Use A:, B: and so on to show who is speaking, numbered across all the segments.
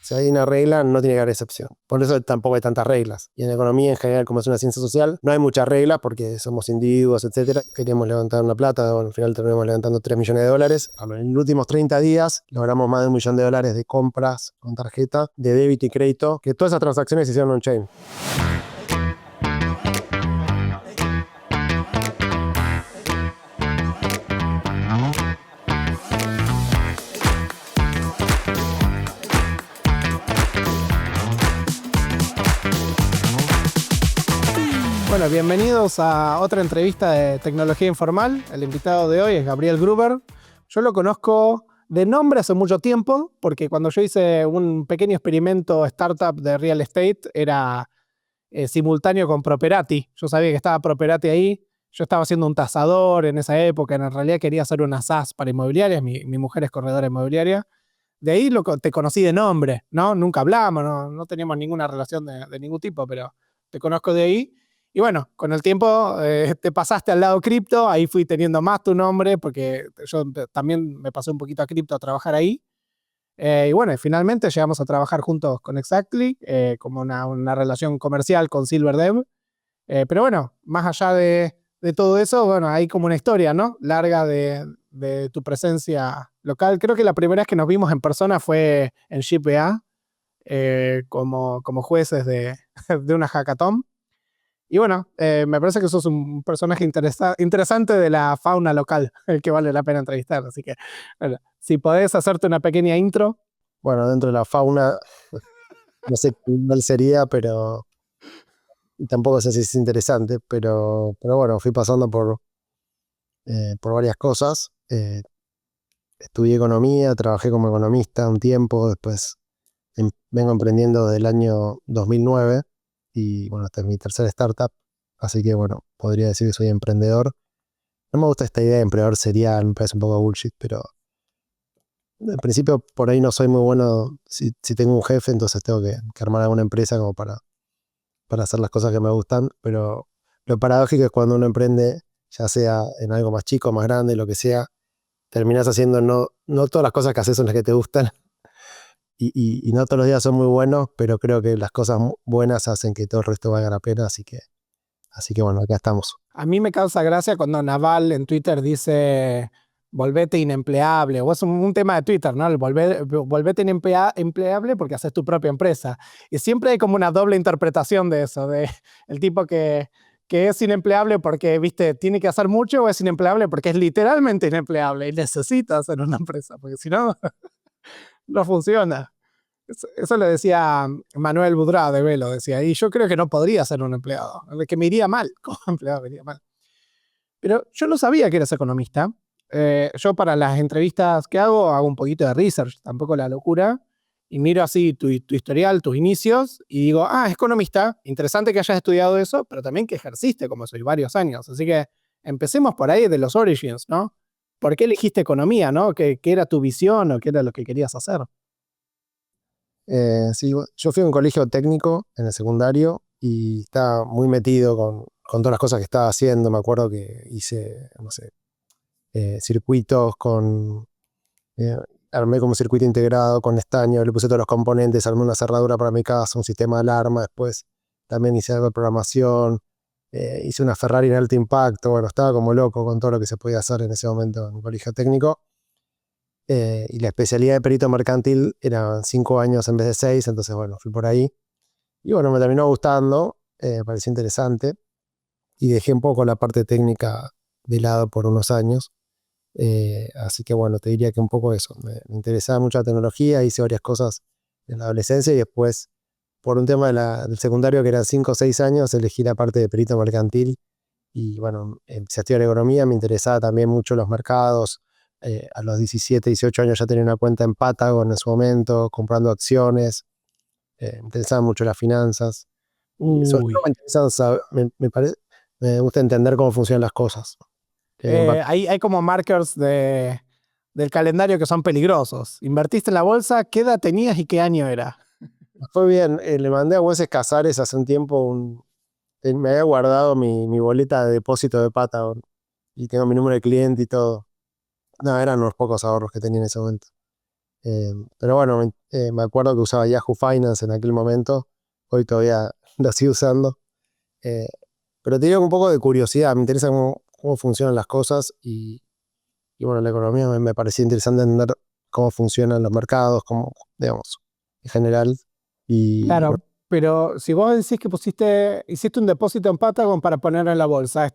A: Si hay una regla, no tiene que haber excepción. Por eso tampoco hay tantas reglas. Y en economía en general, como es una ciencia social, no hay muchas reglas porque somos individuos, etcétera. Queríamos levantar una plata, bueno, al final terminamos levantando $3 millones. En los últimos 30 días logramos más de $1 millón de compras con tarjeta, de débito y crédito, que todas esas transacciones se hicieron on-chain.
B: Bueno, bienvenidos a otra entrevista de Tecnología Informal. El invitado de hoy es Gabriel Gruber. Yo lo conozco de nombre hace mucho tiempo, porque cuando yo hice un pequeño experimento startup de real estate, era simultáneo con Properati. Yo sabía que estaba Properati ahí. Yo estaba haciendo un tasador en esa época. En realidad quería hacer una SaaS para inmobiliarias. Mi mujer es corredora inmobiliaria. De ahí te conocí de nombre, ¿no? Nunca hablamos, no teníamos ninguna relación de ningún tipo, pero te conozco de ahí. Y bueno, con el tiempo te pasaste al lado cripto, ahí fui teniendo más tu nombre, porque yo también me pasé un poquito a cripto a trabajar ahí. Y bueno, finalmente llegamos a trabajar juntos con Exactly, como una relación comercial con Silverdev. Pero bueno, más allá de todo eso, bueno, hay como una historia, ¿no? Larga de tu presencia local. Creo que la primera vez que nos vimos en persona fue en ShipBA, como jueces de una hackathon. Y bueno, me parece que sos un personaje interesante de la fauna local, el que vale la pena entrevistar. Así que, bueno, si podés hacerte una pequeña intro.
A: Bueno, dentro de la fauna, no sé cuál sería, pero tampoco sé si es interesante, pero bueno, fui pasando por varias cosas. Estudié economía, trabajé como economista un tiempo, después vengo emprendiendo desde el año 2009 y bueno, esta es mi tercera startup, así que bueno, podría decir que soy emprendedor. No me gusta esta idea de emprendedor serial, me parece un poco bullshit, pero al principio por ahí no soy muy bueno. Si tengo un jefe, entonces tengo que armar alguna empresa como para hacer las cosas que me gustan, pero lo paradójico es cuando uno emprende, ya sea en algo más chico, más grande, lo que sea, terminás haciendo no todas las cosas que haces son las que te gustan y no todos los días son muy buenos, pero creo que las cosas buenas hacen que todo el resto valga la pena, así que bueno, acá estamos.
B: A mí me causa gracia cuando Naval en Twitter dice volvete inempleable, o es un tema de Twitter, ¿no? El volvete empleable porque haces tu propia empresa. Y siempre hay como una doble interpretación de eso, de el tipo que es inempleable porque, viste, tiene que hacer mucho, o es inempleable porque es literalmente inempleable y necesita hacer una empresa, porque si no, no funciona. Eso lo decía Manuel Budrá de Velo, decía, y yo creo que no podría ser un empleado, que me iría mal, como empleado me iría mal. Pero yo no sabía que eras economista. Yo para las entrevistas que hago un poquito de research, tampoco la locura, y miro así tu historial, tus inicios, y digo, es economista, interesante que hayas estudiado eso, pero también que ejerciste como soy varios años. Así que empecemos por ahí de los origins, ¿no? ¿Por qué elegiste economía, no? ¿Qué era tu visión o qué era lo que querías hacer?
A: Sí, yo fui a un colegio técnico en el secundario y estaba muy metido con todas las cosas que estaba haciendo. Me acuerdo que hice, no sé, circuitos eh, armé como un circuito integrado con estaño, le puse todos los componentes, armé una cerradura para mi casa, un sistema de alarma. Después también hice algo de programación, hice una Ferrari en alto impacto. Bueno, estaba como loco con todo lo que se podía hacer en ese momento en un colegio técnico. Y la especialidad de perito mercantil eran 5 años en vez de 6, entonces bueno, fui por ahí. Y bueno, me terminó gustando, me pareció interesante y dejé un poco la parte técnica de lado por unos años. Así que bueno, te diría que un poco eso. Me interesaba mucho la tecnología, hice varias cosas en la adolescencia y después, por un tema del secundario que eran 5 o 6 años, elegí la parte de perito mercantil y bueno, empecé a estudiar economía, me interesaba también mucho los mercados. A los 17, 18 años ya tenía una cuenta en Patagon en su momento, comprando acciones. Me interesaban mucho las finanzas. Y sobre todo
B: Uy.
A: me interesaba me gusta entender cómo funcionan las cosas.
B: Hay como markers del calendario que son peligrosos. Invertiste en la bolsa, ¿qué edad tenías y qué año era?
A: Fue bien, le mandé a Güeces Casares hace un tiempo me había guardado mi boleta de depósito de Patagon y tengo mi número de cliente y todo. No, eran unos pocos ahorros que tenía en ese momento. Pero bueno, me acuerdo que usaba Yahoo Finance en aquel momento. Hoy todavía lo sigo usando. Eh, pero tenía un poco de curiosidad. Me interesa cómo funcionan las cosas y bueno, la economía me parecía interesante entender cómo funcionan los mercados, cómo, digamos, en general. Y bueno,
B: Claro, pero si vos decís que hiciste un depósito en Patagon para ponerlo en la bolsa,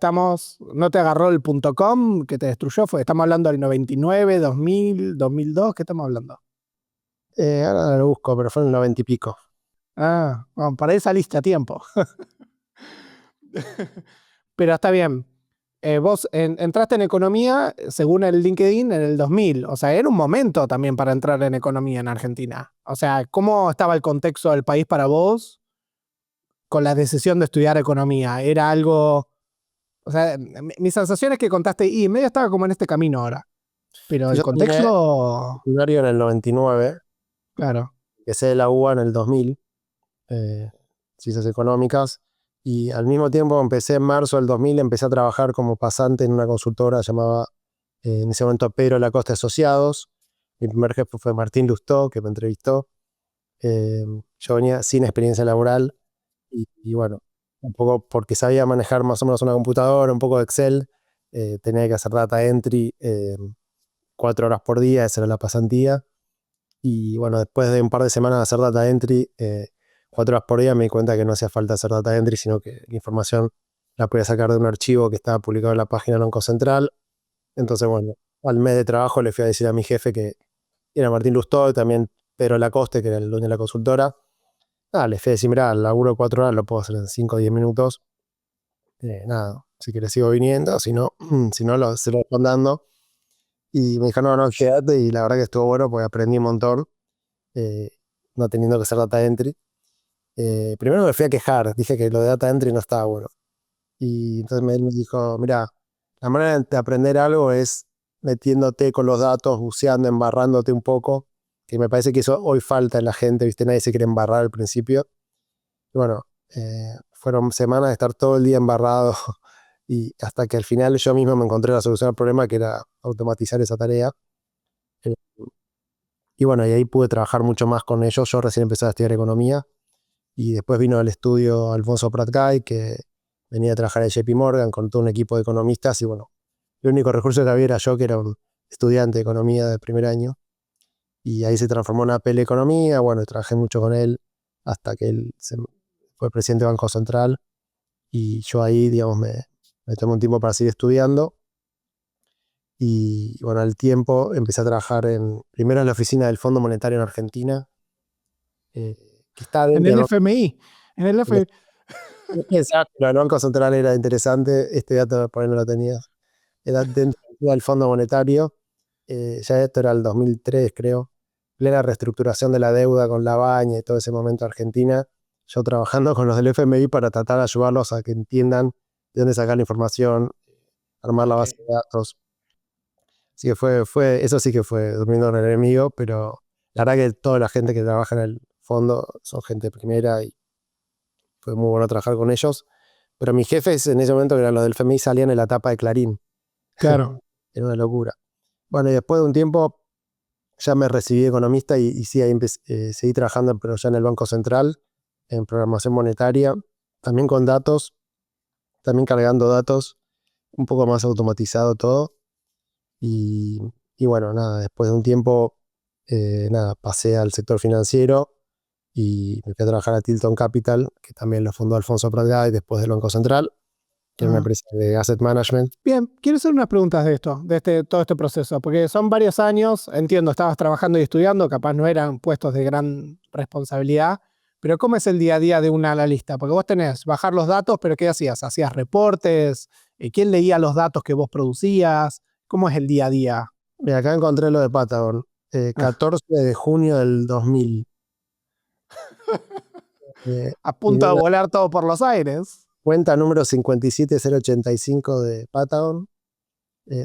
B: ¿no te agarró el .com que te destruyó? Estamos hablando del 99, 2000, 2002, ¿qué estamos hablando?
A: ahora lo busco, pero fue en el 90 y pico.
B: Ah, bueno, para ahí saliste a tiempo. Pero está bien. Vos entraste en economía, según el LinkedIn, en el 2000. O sea, era un momento también para entrar en economía en Argentina. O sea, ¿cómo estaba el contexto del país para vos con la decisión de estudiar economía? ¿Era algo? O sea, mi sensación es que contaste, y medio estaba como en este camino ahora. Pero el
A: Yo terminé
B: contexto,
A: secundario en el 99,
B: claro.
A: empecé de la UBA en el 2000, eh, ciencias económicas, y al mismo tiempo empecé en marzo del 2000, empecé a trabajar como pasante en una consultora llamada, en ese momento, Pedro Lacoste Asociados. Mi primer jefe fue Martín Lustó, que me entrevistó. Eh, yo venía sin experiencia laboral y bueno, un poco porque sabía manejar más o menos una computadora, un poco de Excel, tenía que hacer data entry 4 horas por día, esa era la pasantía. Y bueno, después de un par de semanas de hacer data entry, 4 horas por día, me di cuenta que no hacía falta hacer data entry, sino que la información la podía sacar de un archivo que estaba publicado en la página del Banco Central. Entonces, bueno, al mes de trabajo le fui a decir a mi jefe, que era Martín Lustó, y también Pedro Lacoste, que era el dueño de la consultora. Le fui a decir, mirá, el laburo de 4 horas lo puedo hacer en 5 o 10 minutos. Nada, si quieres sigo viniendo, si no, si no se lo voy dando. Y me dijo, no, no, quédate. Y la verdad que estuvo bueno porque aprendí un montón, eh, no teniendo que hacer data entry. Primero me fui a quejar, dije que lo de data entry no estaba bueno. Y entonces él me dijo, mira, la manera de aprender algo es metiéndote con los datos, buceando, embarrándote un poco, que me parece que eso hoy falta en la gente, ¿viste? Nadie se quiere embarrar al principio. Y bueno, fueron semanas de estar todo el día embarrado y hasta que al final yo mismo me encontré la solución al problema, que era automatizar esa tarea. Eh, y bueno, y ahí pude trabajar mucho más con ellos. Yo recién empecé a estudiar economía y después vino al estudio Alfonso Pratgay, que venía a trabajar en JP Morgan con todo un equipo de economistas y bueno, el único recurso que había era yo, que era un estudiante de economía de primer año, y ahí se transformó en APL Economía. Bueno, trabajé mucho con él hasta que él fue presidente del Banco Central y yo ahí, digamos, me tomé un tiempo para seguir estudiando y bueno, al tiempo empecé a trabajar primero en la oficina del Fondo Monetario en Argentina, eh, que está
B: En
A: dentro
B: el
A: del
B: FMI, en el
A: Banco.
B: FMI.
A: Exacto, el Banco Central era interesante, este dato por ahí no lo tenía. Era dentro del Fondo Monetario, ya esto era el 2003, creo, plena reestructuración de la deuda con la Baña y todo ese momento Argentina. Yo trabajando con los del FMI para tratar de ayudarlos a que entiendan de dónde sacar la información, armar la
B: Ok.
A: base de datos. Así que eso sí que fue durmiendo en el enemigo, pero la verdad que toda la gente que trabaja en el fondo son gente de primera y fue muy bueno trabajar con ellos. Pero mis jefes en ese momento, que eran los del FMI, salían en la tapa de Clarín.
B: Claro.
A: Era una locura. Bueno, y después de un tiempo ya me recibí de economista y sí, ahí seguí trabajando, pero ya en el Banco Central, en programación monetaria, también con datos, también cargando datos, un poco más automatizado todo. Y, y bueno, nada, después de un tiempo, nada, pasé al sector financiero y me fui a trabajar a Tilton Capital, que también lo fundó Alfonso Pratgay después del Banco Central, que era una
B: Ah.
A: empresa de asset management.
B: Bien, quiero hacer unas preguntas de esto, todo este proceso, porque son varios años, entiendo, estabas trabajando y estudiando, capaz no eran puestos de gran responsabilidad, pero ¿cómo es el día a día de un analista? Porque vos tenés bajar los datos, pero ¿qué hacías? ¿Hacías reportes? ¿Quién leía los datos que vos producías? ¿Cómo es el día a día?
A: Mira, acá encontré lo de Patagon, 14 de junio del 2000.
B: A
A: Y
B: punto
A: de
B: de
A: una
B: volar todo por los aires.
A: cuenta número 57085 de Patagon,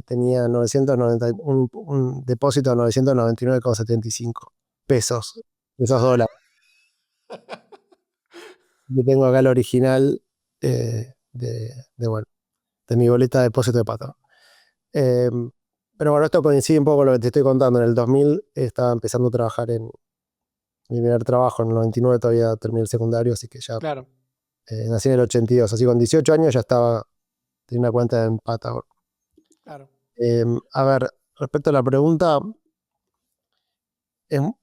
A: tenía 990, un depósito de 999,75 pesos, esos dólares. Yo tengo acá el original, bueno, de mi boleta de depósito de Patagon. Eh, Pero bueno, esto coincide un poco con lo que te estoy contando. En el 2000 estaba empezando a trabajar en mi primer trabajo. En el 99 todavía terminé el secundario, así que ya
B: Claro,
A: nací en el 82. Así con 18 años ya tenía una cuenta en Patagon.
B: claro.
A: A ver, respecto a la pregunta,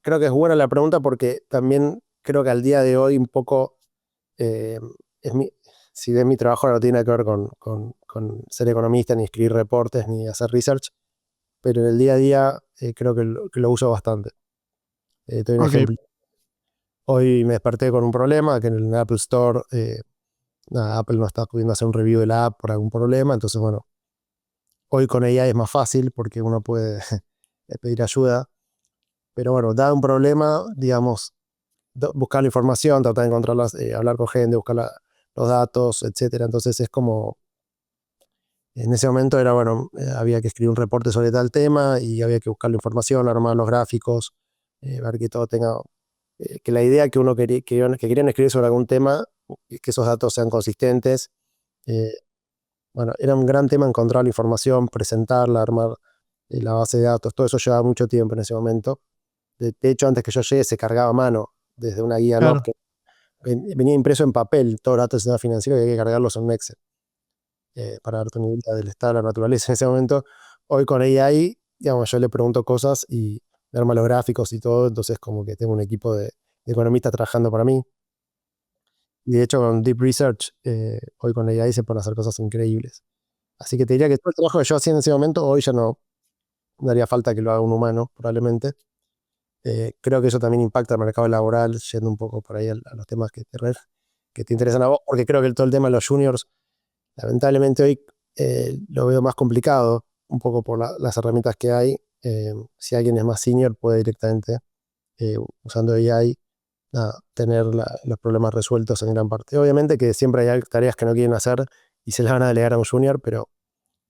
A: creo que es buena la pregunta porque también creo que al día de hoy un poco, eh, es si bien mi trabajo no tiene nada que ver con ser economista, ni escribir reportes, ni hacer research, pero en el día a día creo que lo uso bastante. Te doy un
B: Ok,
A: ejemplo. Hoy me desperté con un problema, que en el Apple Store, Apple no está pudiendo hacer un review de la app por algún problema, entonces bueno, hoy con AI es más fácil porque uno puede pedir ayuda, pero bueno, dado un problema, digamos, buscar la información, tratar de encontrarlas, hablar con gente, buscar los datos, etcétera. Entonces es como, en ese momento era, bueno, había que escribir un reporte sobre tal tema y había que buscar la información, armar los gráficos, ver que todo tenga, que la idea que uno quería, que querían escribir sobre algún tema, que esos datos sean consistentes. eh, bueno, era un gran tema encontrar la información, presentarla, armar la base de datos, todo eso llevaba mucho tiempo en ese momento. De hecho, antes que yo llegue se cargaba a mano desde una guía NOP
B: claro.
A: que venía impreso en papel, todos los datos del sistema financiero y había que cargarlos en un Excel, para darte una idea del estado de la naturaleza en ese momento. Hoy con AI, digamos, yo le pregunto cosas y me arma los gráficos y todo, entonces como que tengo un equipo de economistas trabajando para mí. Y de hecho con Deep Research, hoy con AI se pueden hacer cosas increíbles. Así que te diría que todo el trabajo que yo hacía en ese momento, hoy ya no haría falta que lo haga un humano, probablemente. Creo que eso también impacta el mercado laboral, yendo un poco por ahí a los temas que te interesan a vos, porque creo que todo el tema de los juniors, lamentablemente hoy lo veo más complicado, un poco por las herramientas que hay. Si alguien es más senior, puede directamente, usando AI, tener los problemas resueltos en gran parte. Obviamente que siempre hay tareas que no quieren hacer y se las van a delegar a un junior, pero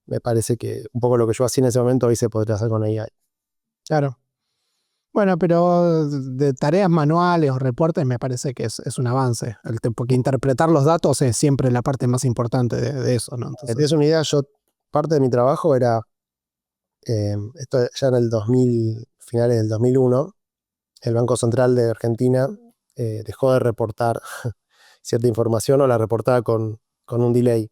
A: me parece que un poco lo que yo hacía en ese momento hoy se podría hacer con AI.
B: Claro. Bueno, pero de tareas manuales o reportes me parece que es un avance. Porque interpretar los datos es siempre la parte más importante de eso, ¿no?
A: Que tienes
B: Entonces,
A: una idea, parte de mi trabajo era, esto ya en el 2000, finales del 2001, el Banco Central de Argentina dejó de reportar cierta información o la reportaba con un delay.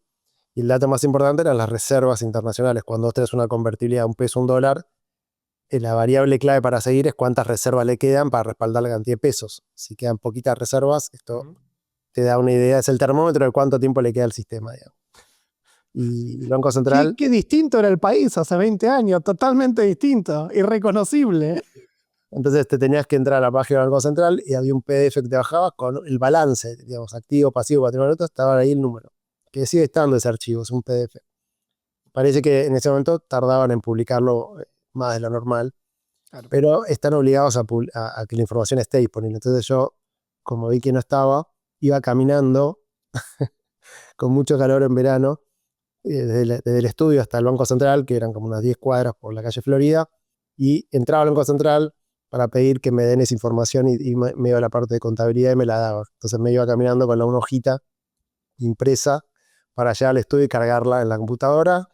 A: Y el dato más importante eran las reservas internacionales. Cuando vos tenés una convertibilidad de un peso a un dólar, la variable clave para seguir es cuántas reservas le quedan para respaldar la cantidad de pesos. Si quedan poquitas reservas, esto
B: ujú.
A: te da una idea, es el termómetro de cuánto tiempo le queda al sistema, digamos. Y el Banco
B: Qué,
A: Central,
B: qué distinto era el país hace 20 años, totalmente distinto, irreconocible.
A: entonces te tenías que entrar a la página del Banco Central y había un PDF que te bajabas con el balance, digamos, activo, pasivo, patrimonio neto, estaba ahí el número. Que sigue estando ese archivo, es un PDF. Parece que en ese momento tardaban en publicarlo más de lo normal,
B: Claro.
A: pero están obligados a que la información esté disponible. Entonces yo, como vi que no estaba, iba caminando con mucho calor en verano, desde el estudio hasta el Banco Central, que eran como unas 10 cuadras por la calle Florida, y entraba al Banco Central para pedir que me den esa información y me iba a la parte de contabilidad y me la daba. Entonces me iba caminando con una hojita impresa para llegar al estudio y cargarla en la computadora.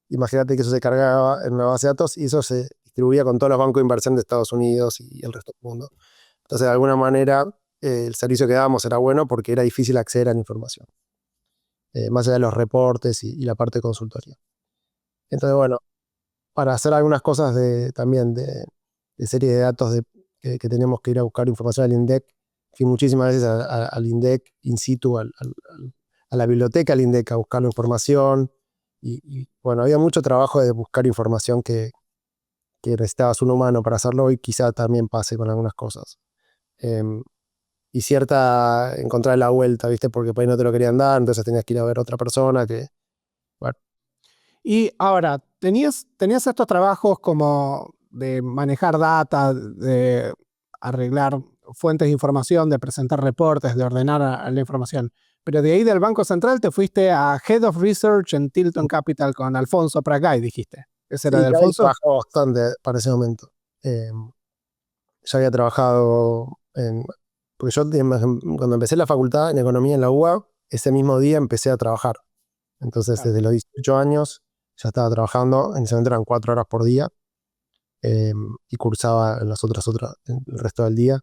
A: Imagínate que eso se cargaba en una base de datos y eso se distribuía con todos los bancos de inversión de Estados Unidos y el resto del mundo. Entonces, de alguna manera, el servicio que dábamos era bueno porque era difícil acceder a la información, más allá de los reportes y la parte de consultoría. Entonces, bueno, para hacer algunas cosas también de serie de datos que tenemos que ir a buscar información al INDEC, fui muchísimas veces al INDEC in situ, a la biblioteca del INDEC a buscar la información. Bueno, había mucho trabajo de buscar información que necesitabas un humano para hacerlo y quizá también pase con algunas cosas. Em, y cierta encontrar la vuelta, ¿viste? Porque por ahí no te lo querían dar, entonces tenías que ir a ver a otra persona que, bueno,
B: Y ahora, tenías estos trabajos como de manejar data, de arreglar fuentes de información, de presentar reportes, de ordenar a la información. Pero de ahí del Banco Central te fuiste a Head of Research en Tilton Capital con Alfonso Pratgay, dijiste. ¿Ese era
A: sí,
B: de
A: que ahí
B: Alfonso?
A: trabajaba bastante para ese momento. Ya había trabajado porque yo cuando empecé la facultad en economía en la UBA, ese mismo día empecé a trabajar. Entonces,
B: Claro.
A: desde los 18 años ya estaba trabajando, en ese momento eran 4 horas por día, y cursaba en las otras el resto del día.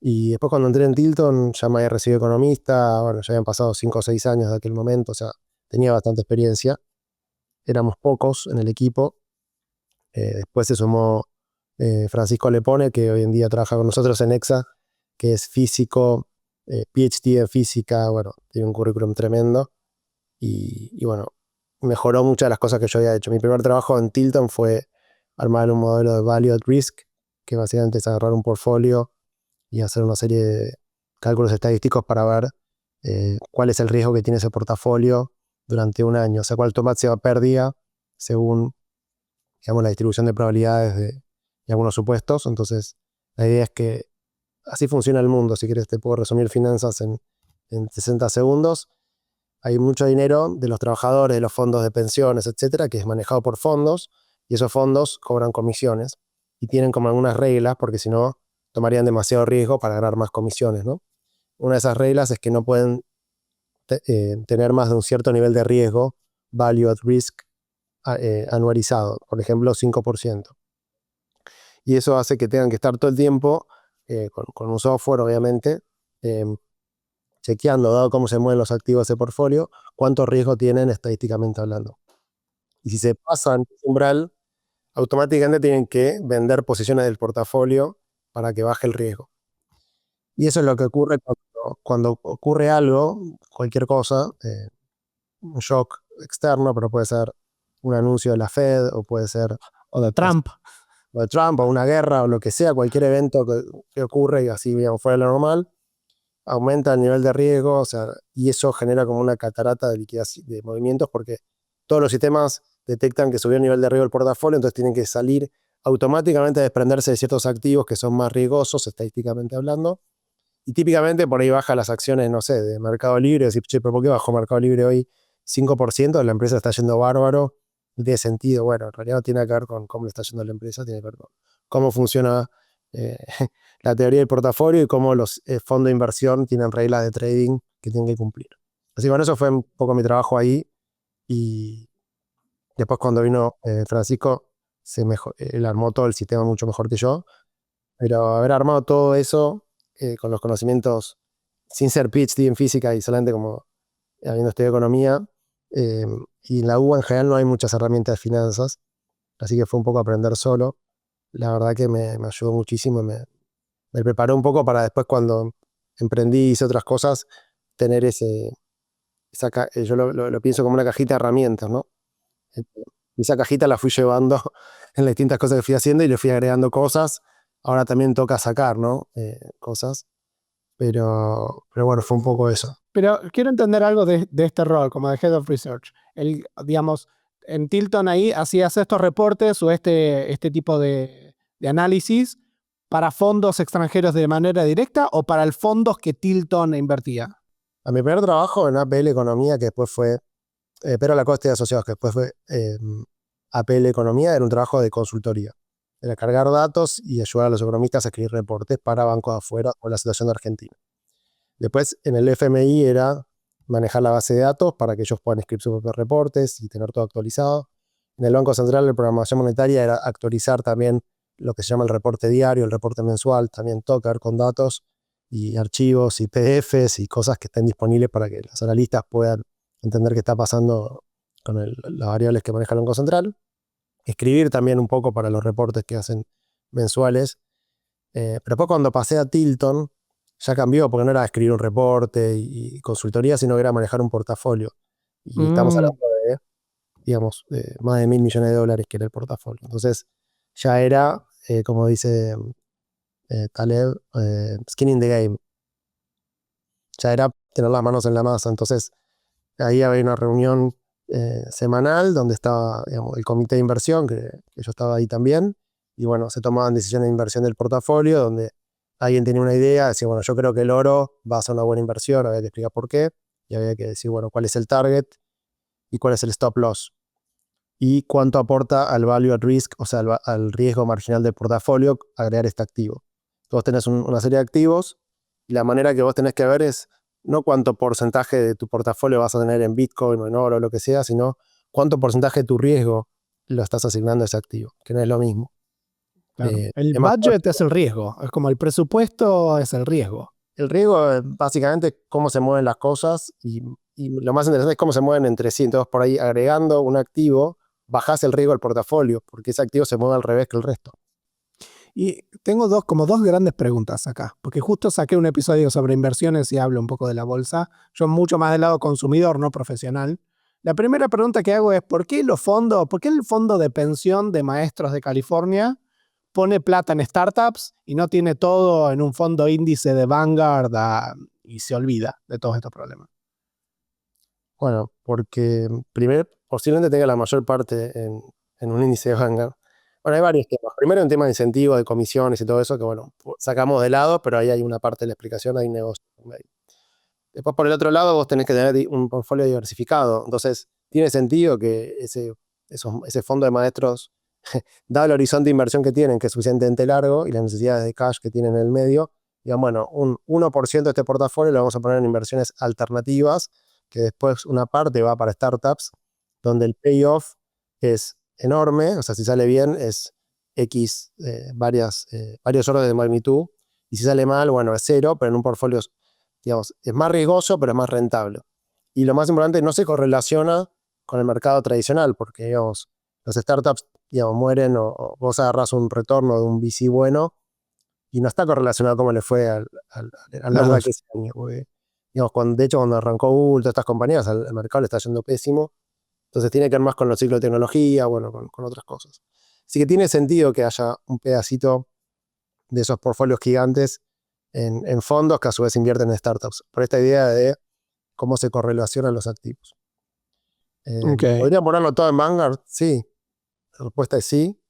A: Y después cuando entré en Tilton ya me había recibido economista, bueno, ya habían pasado 5 o 6 años de aquel momento, o sea, tenía bastante experiencia. Éramos pocos en el equipo. Después se sumó Francisco Lepone, que hoy en día trabaja con nosotros en EXA, que es físico, PhD en física, bueno, tiene un currículum tremendo. Y bueno, mejoró muchas de las cosas que yo había hecho. Mi primer trabajo en Tilton fue armar un modelo de Value at Risk, que básicamente es agarrar un portfolio y hacer una serie de cálculos estadísticos para ver cuál es el riesgo que tiene ese portafolio durante un año. O sea, cuál toma se va a pérdida según, digamos, la distribución de probabilidades de algunos supuestos. Entonces, la idea es que así funciona el mundo. Si quieres, te puedo resumir finanzas en 60 segundos. Hay mucho dinero de los trabajadores, de los fondos de pensiones, etcétera, que es manejado por fondos, y esos fondos cobran comisiones y tienen como algunas reglas, porque si no, tomarían demasiado riesgo para ganar más comisiones, ¿no? Una de esas reglas es que no pueden tener más de un cierto nivel de riesgo, value at risk, anualizado, por ejemplo, 5%. Y eso hace que tengan que estar todo el tiempo con un software, obviamente, eh, chequeando, dado cómo se mueven los activos de ese portfolio, cuánto riesgo tienen estadísticamente hablando. Y si se pasan ese umbral, automáticamente tienen que vender posiciones del portafolio para que baje el riesgo. Y eso es lo que ocurre cuando ocurre algo, cualquier cosa, un shock externo, pero puede ser un anuncio de la Fed, o puede ser
B: O de Trump.
A: o de Trump, o una guerra, o lo que sea, cualquier evento que ocurre y así, digamos, fuera de lo normal, aumenta el nivel de riesgo, o sea, y eso genera como una catarata de liquidación, de movimientos, porque todos los sistemas detectan que subió el nivel de riesgo del portafolio, entonces tienen que salir automáticamente a desprenderse de ciertos activos que son más riesgosos estadísticamente hablando. Y típicamente por ahí baja las acciones, no sé, de Mercado Libre, decir, che, pero ¿por qué bajó Mercado Libre hoy 5%? La empresa está yendo bárbaro, no tiene sentido. Bueno, en realidad no tiene que ver con cómo le está yendo la empresa, tiene que ver con cómo funciona eh, la teoría del portafolio y cómo los fondos de inversión tienen reglas de trading que tienen que cumplir. Así que bueno, eso fue un poco mi trabajo ahí. Y después cuando vino Francisco, él armó todo el sistema mucho mejor que yo. Pero haber armado todo eso con los conocimientos, sin ser PhD en física y solamente como habiendo estudiado economía, eh, y en la UBA en general no hay muchas herramientas de finanzas, así que fue un poco aprender solo. La verdad que me ayudó muchísimo, me preparó un poco para después cuando emprendí y hice otras cosas, tener yo lo pienso como una cajita de herramientas, ¿no? Eh, Esa cajita la fui llevando en las distintas cosas que fui haciendo y le fui agregando cosas. Ahora también toca sacar, ¿no? Cosas. Pero bueno, fue un poco eso.
B: Pero quiero entender algo de este rol como de Head of Research. Digamos, en Tilton ahí hacías estos reportes o este tipo de análisis para fondos extranjeros de manera directa o para el fondos que Tilton invertía.
A: A mi primer trabajo en APL Economía, que después fue Pedro Lacoste y Asociados, que después fue APL Economía, era un trabajo de consultoría. Era cargar datos y ayudar a los economistas a escribir reportes para bancos de afuera o la situación de Argentina. Después en el FMI era manejar la base de datos para que ellos puedan escribir sus propios reportes y tener todo actualizado. En el Banco Central de Programación Monetaria era actualizar también lo que se llama el reporte diario, el reporte mensual, también tocar con datos y archivos y PDFs y cosas que estén disponibles para que los analistas puedan entender qué está pasando con las variables que maneja el Banco Central. Escribir también un poco para los reportes que hacen mensuales. Pero después cuando pasé a Tilton, ya cambió, porque no era escribir un reporte y consultoría, sino que era manejar un portafolio. Y estamos hablando de, digamos, más de $1.000 millones que era el portafolio. Entonces, ya era, como dice Taleb, skin in the game. Ya era tener las manos en la masa. Entonces, ahí había una reunión semanal donde estaba, digamos, el comité de inversión, que yo estaba ahí también. Y bueno, se tomaban decisiones de inversión del portafolio, donde alguien tenía una idea, decía, bueno, yo creo que el oro va a ser una buena inversión, había que explicar por qué, y había que decir, bueno, cuál es el target y cuál es el stop loss, y cuánto aporta al value at risk, o sea, al riesgo marginal del portafolio, agregar este activo. Vos tenés una serie de activos, y la manera que vos tenés que ver es no cuánto porcentaje de tu portafolio vas a tener en Bitcoin o en oro o lo que sea, sino cuánto porcentaje de tu riesgo lo estás asignando a ese activo, que no es lo mismo.
B: Claro. El
A: Es más
B: budget es el riesgo. Es como el presupuesto es el riesgo.
A: El riesgo es básicamente cómo se mueven las cosas y lo más interesante es cómo se mueven entre sí. Entonces, por ahí agregando un activo, bajás el riesgo del portafolio, porque ese activo se mueve al revés que el resto.
B: Y tengo como dos grandes preguntas acá, porque justo saqué un episodio sobre inversiones y hablo un poco de la bolsa. Yo mucho más del lado consumidor, no profesional. La primera pregunta que hago es, ¿por qué el fondo de pensión de maestros de California pone plata en startups y no tiene todo en un fondo índice de Vanguard y se olvida de todos estos problemas?
A: Bueno, porque primero posiblemente tenga la mayor parte en un índice de Vanguard. Bueno, hay varios temas. Primero un tema de incentivos, de comisiones y todo eso, que bueno, sacamos de lado, pero ahí hay una parte de la explicación, hay negocio. Después, por el otro lado, vos tenés que tener un portfolio diversificado. Entonces, tiene sentido que ese fondo de maestros, dado el horizonte de inversión que tienen, que es suficientemente largo, y las necesidades de cash que tienen en el medio, digan, bueno, un 1% de este portafolio lo vamos a poner en inversiones alternativas, que después una parte va para startups, donde el payoff es enorme, o sea, si sale bien es X, varios órdenes de magnitud, y si sale mal, bueno, es cero, pero en un portfolio, digamos, es más riesgoso, pero es más rentable. Y lo más importante, no se correlaciona con el mercado tradicional, porque, digamos, los startups, digamos, mueren o vos agarrás un retorno de un VC bueno y no está correlacionado cómo le fue al Nasdaq ese año. Porque, digamos, de hecho, cuando arrancó Google, todas estas compañías, el mercado le está yendo pésimo. Entonces tiene que ver más con los ciclos de tecnología, bueno, con otras cosas. Así que tiene sentido que haya un pedacito de esos portfolios gigantes en fondos que a su vez invierten en startups, por esta idea de cómo se correlacionan los activos.
B: Okay.
A: ¿Podría ponerlo todo en Vanguard? Sí, la respuesta es sí,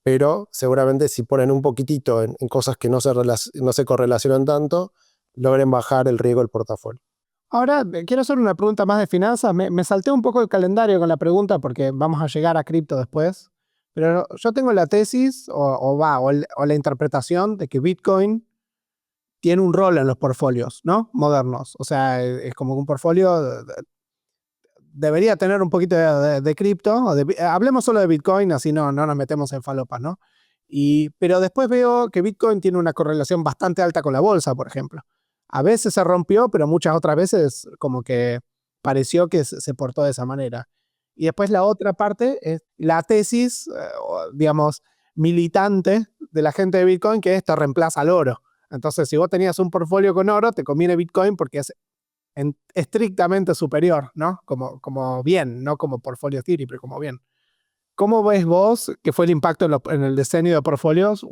A: pero seguramente si ponen un poquitito en cosas que no se correlacionan tanto, logren bajar el riesgo del portafolio.
B: Ahora quiero hacer una pregunta más de finanzas. Me salté un poco el calendario con la pregunta porque vamos a llegar a cripto después. Pero yo tengo la tesis o la interpretación de que Bitcoin tiene un rol en los portfolios, ¿no? Modernos. O sea, es como que un portfolio debería tener un poquito de cripto. Hablemos solo de Bitcoin, así no nos metemos en falopas, ¿no? Pero después veo que Bitcoin tiene una correlación bastante alta con la bolsa, por ejemplo. A veces se rompió, pero muchas otras veces como que pareció que se portó de esa manera. Y después la otra parte es la tesis, digamos, militante de la gente de Bitcoin, que esto reemplaza al oro. Entonces, si vos tenías un portfolio con oro, te conviene Bitcoin porque es estrictamente superior, ¿no? Como bien, no como portfolio Ethereum, pero como bien. ¿Cómo ves vos que fue el impacto en el diseño de portfolios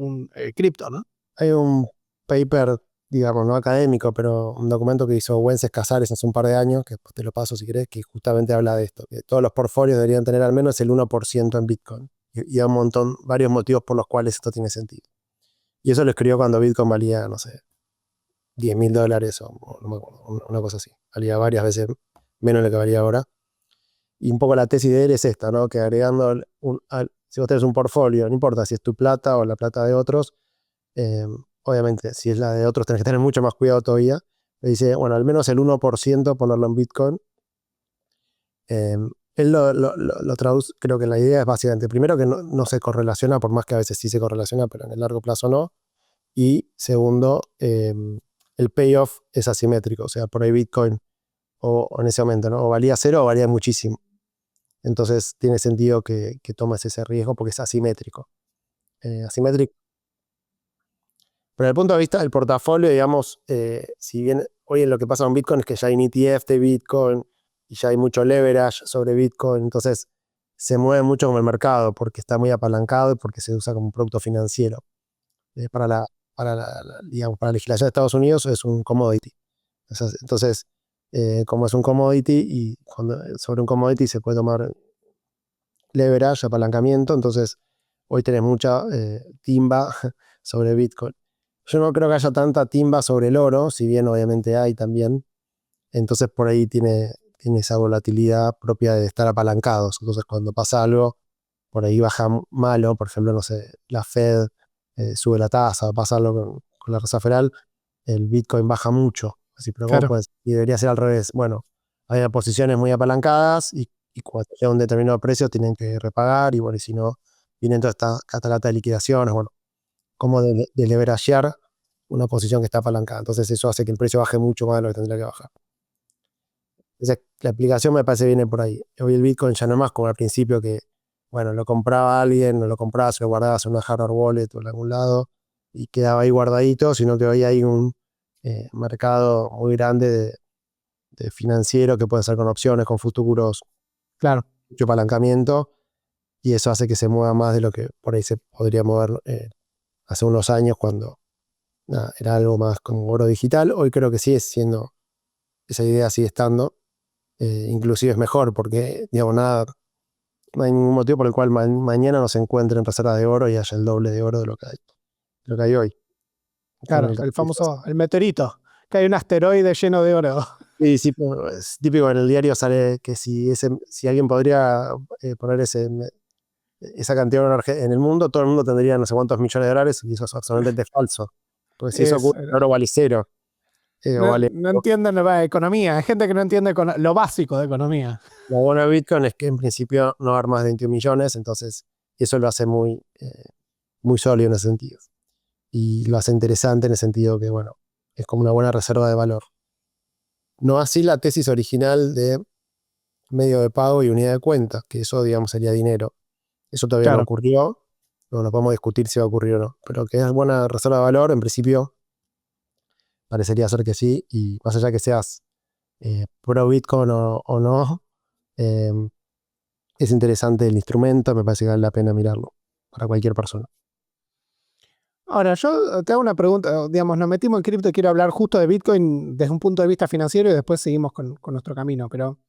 B: cripto, ¿no?
A: Hay un paper, digamos, no académico, pero un documento que hizo Wences Casares hace un par de años, que te lo paso si querés, que justamente habla de esto, que todos los portfolios deberían tener al menos el 1% en Bitcoin. Y hay varios motivos por los cuales esto tiene sentido. Y eso lo escribió cuando Bitcoin valía, no sé, $10.000 o no me acuerdo, una cosa así. Valía varias veces menos de lo que valía ahora. Y un poco la tesis de él es esta, ¿no? Que agregando, si vos tenés un portfolio, no importa si es tu plata o la plata de otros, obviamente si es la de otros tenés que tener mucho más cuidado todavía. Le dice, bueno, al menos el 1% ponerlo en Bitcoin. Él lo traduce, creo que la idea es básicamente, primero que no se correlaciona, por más que a veces sí se correlaciona, pero en el largo plazo no. Y segundo, el payoff es asimétrico, o sea, por ahí Bitcoin o en ese momento, ¿no? O valía cero o valía muchísimo. Entonces tiene sentido que tomes ese riesgo porque es asimétrico. Asimétrico. Pero desde el punto de vista del portafolio, digamos, si bien hoy en lo que pasa con Bitcoin es que ya hay un ETF de Bitcoin y ya hay mucho leverage sobre Bitcoin, entonces se mueve mucho con el mercado porque está muy apalancado y porque se usa como un producto financiero. Digamos, para la legislación de Estados Unidos es un commodity. Entonces, como es un commodity y sobre un commodity se puede tomar leverage, apalancamiento, entonces hoy tenés mucha timba sobre Bitcoin. Yo no creo que haya tanta timba sobre el oro, si bien obviamente hay también. Entonces por ahí tiene esa volatilidad propia de estar apalancados. Entonces cuando pasa algo, por ahí baja malo, por ejemplo, no sé, la Fed sube la tasa, pasa algo con la Reserva Federal, el Bitcoin baja mucho. Así, pero
B: Claro.
A: y debería ser al revés. Bueno, hay posiciones muy apalancadas y y cuando llega a un determinado precio tienen que repagar, y bueno, y si no, viene toda esta catarata de liquidaciones, bueno, como de leveragear una posición que está apalancada. Entonces eso hace que el precio baje mucho más de lo que tendría que bajar. Entonces, la aplicación me parece viene por ahí. Hoy el Bitcoin ya no es más como al principio que, bueno, lo compraba alguien, no lo comprabas, lo guardabas en una hardware wallet o en algún lado y quedaba ahí guardadito, sino que hoy hay un mercado muy grande de financiero que puede ser con opciones, con futuros,
B: Claro.
A: mucho apalancamiento, y eso hace que se mueva más de lo que por ahí se podría mover hace unos años cuando nada, era algo más como oro digital. Hoy creo que sigue siendo, esa idea sigue estando, inclusive es mejor porque, digamos, nada, no hay ningún motivo por el cual mañana no se encuentren reservas de oro y haya el doble de oro de lo que hay hoy.
B: Claro, el famoso, el meteorito, que hay un asteroide lleno de oro.
A: Y sí, es típico, en el diario sale que si alguien podría poner esa cantidad de oro en el mundo, todo el mundo tendría no sé cuántos millones de dólares, y eso es absolutamente falso. Porque si eso
B: Es,
A: ocurre, el oro vale cero. O
B: no,
A: vale,
B: no entienden la economía. Hay gente que no entiende lo básico de economía.
A: lo bueno de Bitcoin es que en principio no va a haber más de 21 millones, entonces eso lo hace muy sólido en ese sentido. Y lo hace interesante en el sentido que, bueno, es como una buena reserva de valor. No así la tesis original de medio de pago y unidad de cuenta, que eso, digamos, sería dinero. Eso todavía no
B: Claro.
A: ocurrió, no podemos discutir si va a ocurrir o no, pero que es buena reserva de valor, en principio parecería ser que sí, y más allá que seas pro Bitcoin o no, eh, es interesante el instrumento, me parece que vale la pena mirarlo para cualquier persona.
B: Ahora, yo te hago una pregunta. Digamos, nos metimos en cripto y quiero hablar justo de Bitcoin desde un punto de vista financiero y después seguimos con nuestro camino. Pero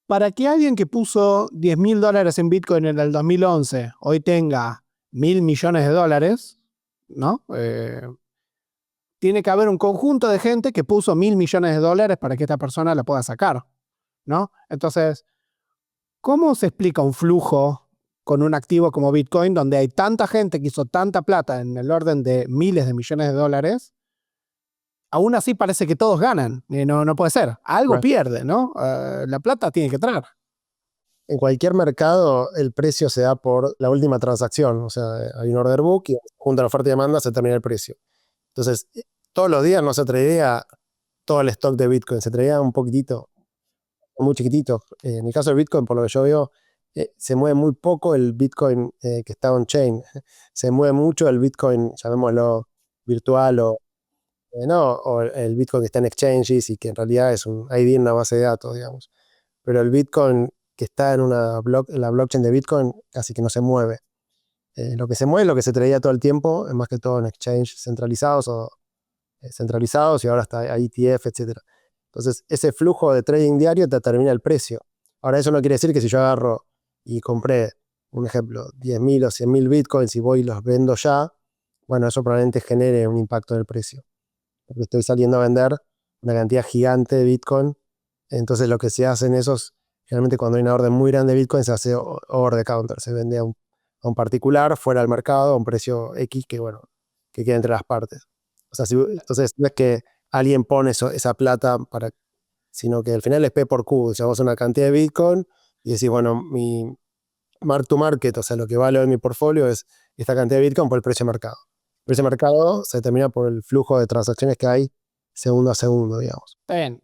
B: para que alguien que puso $10.000 en Bitcoin en el 2011 hoy tenga $1.000 millones, ¿no? Tiene que haber un conjunto de gente que puso $1.000 millones para que esta persona la pueda sacar, ¿no? Entonces, ¿cómo se explica un flujo con un activo como Bitcoin donde hay tanta gente que hizo tanta plata en el orden de miles de millones de dólares? Aún así parece que todos ganan. No puede ser. Algo
A: Bueno,
B: pierde, ¿no? La plata tiene que entrar.
A: en cualquier mercado el precio se da por la última transacción, o sea, hay un order book y junto a la oferta y demanda se termina el precio. Entonces, todos los días no se tradeea todo el stock de Bitcoin, se tradeea un poquitito, muy chiquitito. En el caso del Bitcoin, por lo que yo veo, se mueve muy poco el Bitcoin que está on-chain. Se mueve mucho el Bitcoin, llamémoslo virtual o el Bitcoin que está en exchanges y que en realidad es un ID en una base de datos, digamos. Pero el Bitcoin que está en la blockchain de Bitcoin casi que no se mueve. Lo que se mueve es lo que se traía todo el tiempo, es más que todo en exchanges centralizados y ahora está ETF, etc. Entonces, ese flujo de trading diario te determina el precio. Ahora, eso no quiere decir que si yo agarro y compré, un ejemplo, 10.000 o 100.000 bitcoins y voy y los vendo ya, bueno, eso probablemente genere un impacto en el precio. Porque estoy saliendo a vender una cantidad gigante de bitcoin. Entonces, lo que se hace en esos, generalmente cuando hay una orden muy grande de bitcoin, se hace over the counter, se vende a un particular fuera del mercado a un precio X que, bueno, que queda entre las partes. O sea, entonces no es que alguien pone esa plata sino que al final es P por Q. O sea, vos una cantidad de Bitcoin y decís, bueno, mi mark to market, o sea, lo que vale hoy mi portfolio es esta cantidad de Bitcoin por el precio de mercado. El precio de mercado se determina por el flujo de transacciones que hay segundo a segundo, digamos.
B: Está bien.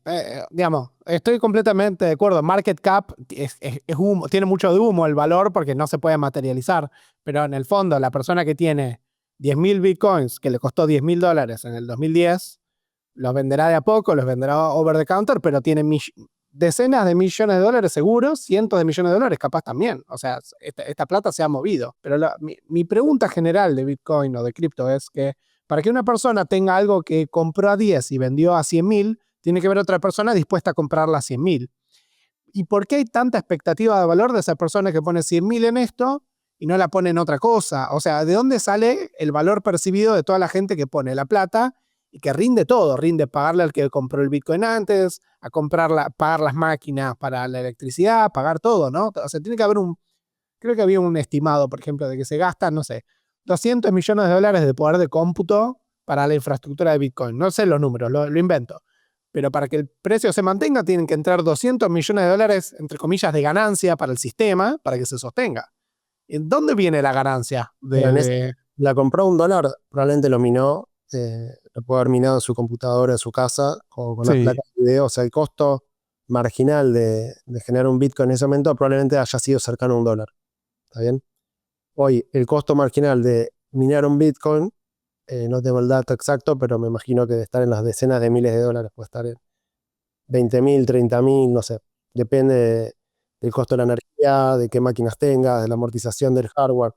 B: Digamos, estoy completamente de acuerdo. Market cap es humo, tiene mucho de humo el valor porque no se puede materializar. Pero en el fondo, la persona que tiene 10.000 bitcoins que le costó $10.000 en el 2010, los venderá de a poco, los venderá over the counter, pero tiene decenas de millones de dólares seguros, cientos de millones de dólares capaz también. O sea, esta plata se ha movido. Pero mi pregunta general de Bitcoin o de cripto es que para que una persona tenga algo que compró a 10 y vendió a 100.000, tiene que haber otra persona dispuesta a comprarla a 100.000. ¿Y por qué hay tanta expectativa de valor de esa persona que pone 100.000 en esto y no la pone en otra cosa? O sea, ¿de dónde sale el valor percibido de toda la gente que pone la plata y que rinde todo? Rinde pagarle al que compró el Bitcoin antes, a pagar las máquinas para la electricidad, pagar todo, ¿no? O sea, tiene que haber creo que había un estimado, por ejemplo, de que se gastan, no sé, $200 millones de poder de cómputo para la infraestructura de Bitcoin. No sé los números, lo invento. pero para que el precio se mantenga tienen que entrar 200 millones de dólares, entre comillas, de ganancia para el sistema, para que se sostenga. ¿En dónde viene la ganancia?
A: La compró $1, probablemente lo minó, lo puede haber minado en su computadora, en su casa, con unas
B: Sí.
A: placas de video. O sea, el costo marginal de generar un Bitcoin en ese momento probablemente haya sido cercano a $1. ¿Está bien? Hoy, el costo marginal de minar un Bitcoin, no tengo el dato exacto, pero me imagino que debe estar en las decenas de miles de dólares, puede estar en 20.000, 30.000, no sé. Depende del costo de la energía, de qué máquinas tengas, de la amortización del hardware.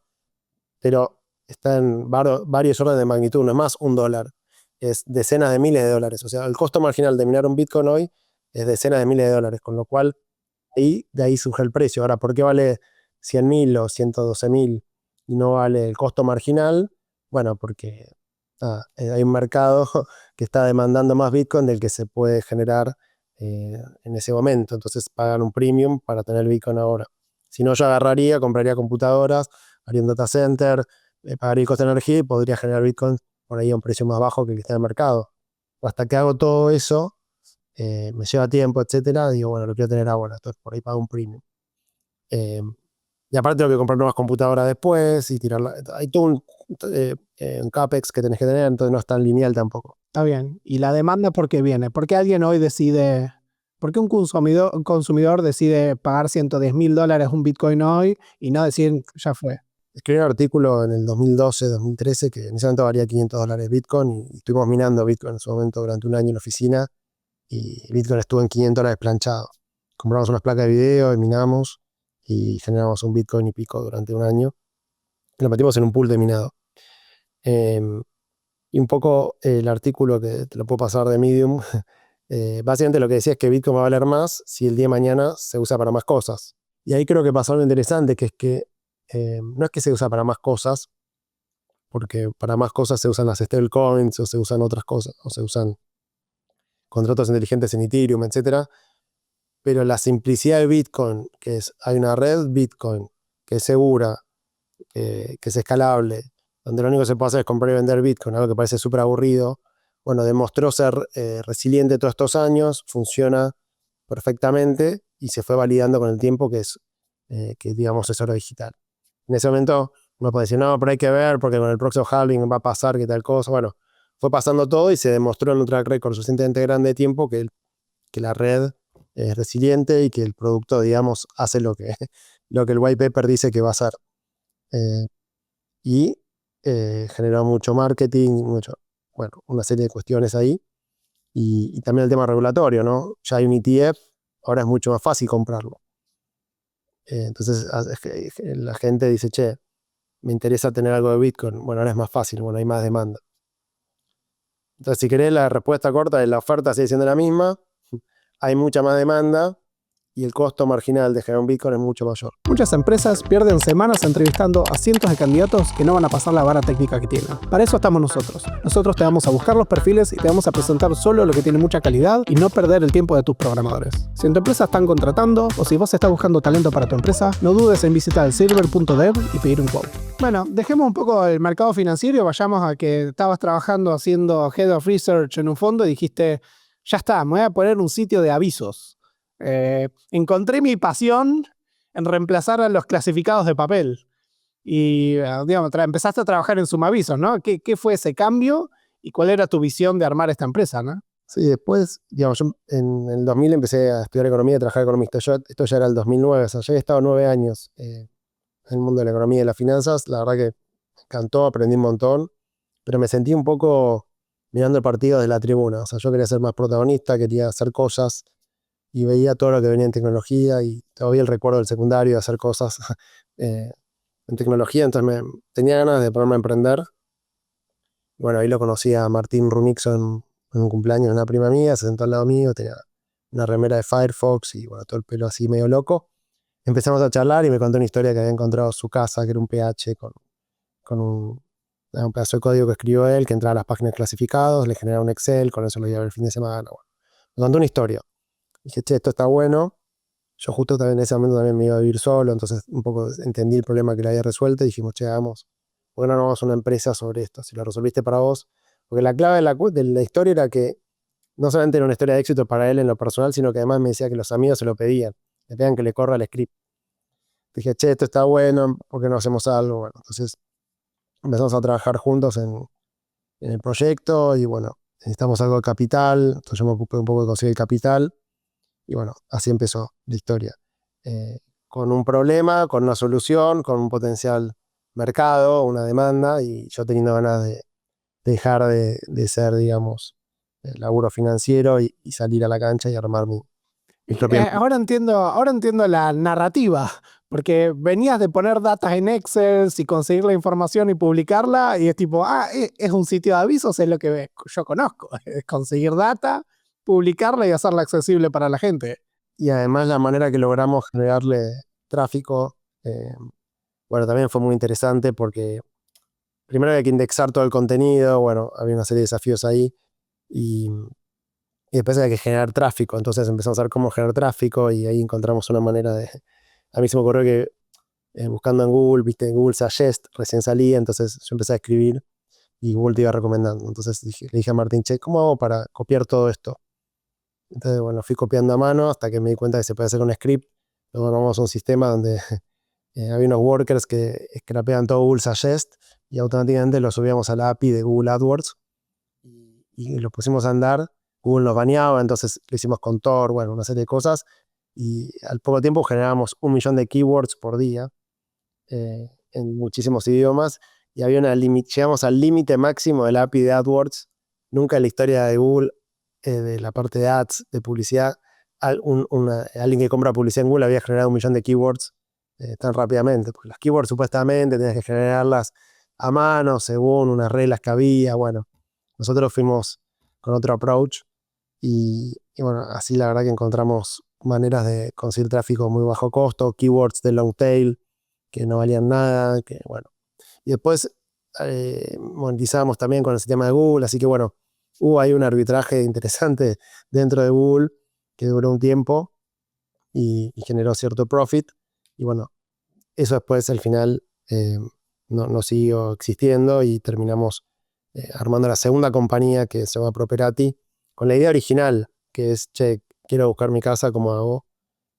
A: Pero está en varios órdenes de magnitud, no es más $1, es decenas de miles de dólares. O sea, el costo marginal de minar un Bitcoin hoy es decenas de miles de dólares, con lo cual de ahí surge el precio. Ahora, ¿por qué vale 100.000 o 112.000 y no vale el costo marginal? Bueno, porque hay un mercado que está demandando más Bitcoin del que se puede generar en ese momento. Entonces pagan un premium para tener Bitcoin ahora. Si no, yo agarraría, compraría computadoras, haría un data center, pagaría el costo de energía y podría generar Bitcoin por ahí a un precio más bajo que el que está en el mercado. Hasta que hago todo eso, me lleva tiempo, etcétera, digo, bueno, lo quiero tener ahora, entonces por ahí pago un premium. Eh, y aparte tengo que comprar nuevas computadoras después y tirarla. Hay todo un CAPEX que tenés que tener, entonces no es tan lineal tampoco.
B: Está bien. ¿Y la demanda por qué viene? ¿Por qué alguien hoy decide, por qué un consumidor decide pagar 110 mil dólares un Bitcoin hoy y no decir, ya fue?
A: Escribí un artículo en el 2012, 2013, que en ese momento valía $500 Bitcoin y estuvimos minando Bitcoin en su momento durante un año en la oficina y Bitcoin estuvo en $500 planchado. Compramos unas placas de video y minamos y generamos un Bitcoin y pico durante un año. Lo metimos en un pool de minado. Y un poco el artículo que te lo puedo pasar de Medium, básicamente lo que decía es que Bitcoin va a valer más si el día de mañana se usa para más cosas. Y ahí creo que pasó algo interesante, que es que no es que se usa para más cosas, porque para más cosas se usan las stablecoins o se usan otras cosas, o se usan contratos inteligentes en Ethereum, etcétera. Pero la simplicidad de Bitcoin, que es, hay una red Bitcoin que es segura, que es escalable, donde lo único que se puede hacer es comprar y vender Bitcoin, algo que parece súper aburrido, bueno, demostró ser resiliente todos estos años, funciona perfectamente y se fue validando con el tiempo que digamos, es oro digital. En ese momento uno puede decir, no, pero hay que ver porque con el próximo halving va a pasar que tal cosa. Bueno, fue pasando todo y se demostró en un track record suficientemente grande de tiempo que la red es resiliente y que el producto, digamos, hace lo que el white paper dice que va a hacer. Y generó mucho marketing, bueno, una serie de cuestiones ahí. Y también el tema regulatorio, ¿no? Ya hay un ETF, ahora es mucho más fácil comprarlo. Entonces la gente dice, che, me interesa tener algo de Bitcoin. Bueno, ahora es más fácil, bueno, hay más demanda. Entonces, si querés, la respuesta corta es la oferta sigue siendo la misma, hay mucha más demanda y el costo marginal de generar un Bitcoin es mucho mayor.
B: Muchas empresas pierden semanas entrevistando a cientos de candidatos que no van a pasar la vara técnica que tienen. Para eso estamos nosotros. Nosotros te vamos a buscar los perfiles y te vamos a presentar solo lo que tiene mucha calidad y no perder el tiempo de tus programadores. Si en tu empresa están contratando o si vos estás buscando talento para tu empresa, no dudes en visitar silver.dev y pedir un quote. Bueno, dejemos un poco el mercado financiero y vayamos a que estabas trabajando haciendo Head of Research en un fondo y dijiste, ya está, me voy a poner un sitio de avisos. Encontré mi pasión en reemplazar a los clasificados de papel. Y, digamos, empezaste a trabajar en Sumavisos, ¿no? ¿Qué fue ese cambio y cuál era tu visión de armar esta empresa, ¿no?
A: Sí, después, digamos, yo en el 2000 empecé a estudiar economía y a trabajar economista. Esto ya era el 2009, o sea, ya había estado 9 años en el mundo de la economía y de las finanzas. La verdad que me encantó, aprendí un montón, pero me sentí un poco mirando el partido de la tribuna. O sea, yo quería ser más protagonista, quería hacer cosas y veía todo lo que venía en tecnología y todavía el recuerdo del secundario de hacer cosas en tecnología, entonces tenía ganas de ponerme a emprender. Bueno, ahí lo conocí a Martín Runixon en un cumpleaños de una prima mía, se sentó al lado mío, tenía una remera de Firefox y bueno, todo el pelo así medio loco. Empezamos a charlar y me contó una historia que había encontrado su casa, que era un PH con un pedazo de código que escribió él, que entraba a las páginas clasificados, le generaba un Excel, con eso lo iba a ver el fin de semana. Bueno, me contó una historia. Dije, che, esto está bueno. Yo justo también en ese momento también me iba a vivir solo, entonces un poco entendí el problema que le había resuelto y dijimos, che, vamos, ¿por qué no vamos a una empresa sobre esto? Si lo resolviste para vos. Porque la clave de la historia era que no solamente era una historia de éxito para él en lo personal, sino que además me decía que los amigos se lo pedían. Le pedían que le corra el script. Dije, che, esto está bueno, ¿por qué no hacemos algo? Bueno, entonces empezamos a trabajar juntos en el proyecto y bueno, necesitamos algo de capital. Entonces yo me ocupé un poco de conseguir el capital y bueno, así empezó la historia. Con un problema, con una solución, con un potencial mercado, una demanda y yo teniendo ganas de dejar de ser, digamos, el laburo financiero y salir a la cancha y armar mi propia...
B: Ahora entiendo la narrativa, porque venías de poner datas en Excel y conseguir la información y publicarla, y es tipo, es un sitio de avisos, es lo que yo conozco, es conseguir data, publicarla y hacerla accesible para la gente.
A: Y además la manera que logramos generarle tráfico, bueno, también fue muy interesante porque primero había que indexar todo el contenido, bueno, había una serie de desafíos ahí y después había que generar tráfico, entonces empezamos a ver cómo generar tráfico y ahí encontramos una manera de... A mí se me ocurrió que buscando en Google, viste, Google Suggest recién salía, entonces yo empecé a escribir y Google te iba recomendando. Entonces le dije a Martín, che, ¿cómo hago para copiar todo esto? Entonces, bueno, fui copiando a mano hasta que me di cuenta que se puede hacer un script. Luego armamos un sistema donde había unos workers que scrapean todo Google Suggest y automáticamente lo subíamos a la API de Google AdWords y lo pusimos a andar. Google nos baneaba, entonces lo hicimos con Tor, bueno, una serie de cosas. Y al poco tiempo generábamos 1 millón de keywords por día en muchísimos idiomas. Y había llegamos al límite máximo de la API de AdWords. Nunca en la historia de Google, de la parte de ads, de publicidad, alguien que compra publicidad en Google había generado 1 millón de keywords tan rápidamente. Porque las keywords supuestamente tenías que generarlas a mano, según unas reglas que había. Bueno, nosotros fuimos con otro approach y bueno, así la verdad que encontramos maneras de conseguir tráfico muy bajo costo, keywords de long tail que no valían nada, que bueno. Y después monetizábamos también con el sistema de Google, así que bueno, hubo ahí un arbitraje interesante dentro de Google que duró un tiempo y generó cierto profit. Y bueno, eso después al final no siguió existiendo y terminamos armando la segunda compañía que se llama Properati, con la idea original, que es, che, quiero buscar mi casa, ¿cómo hago?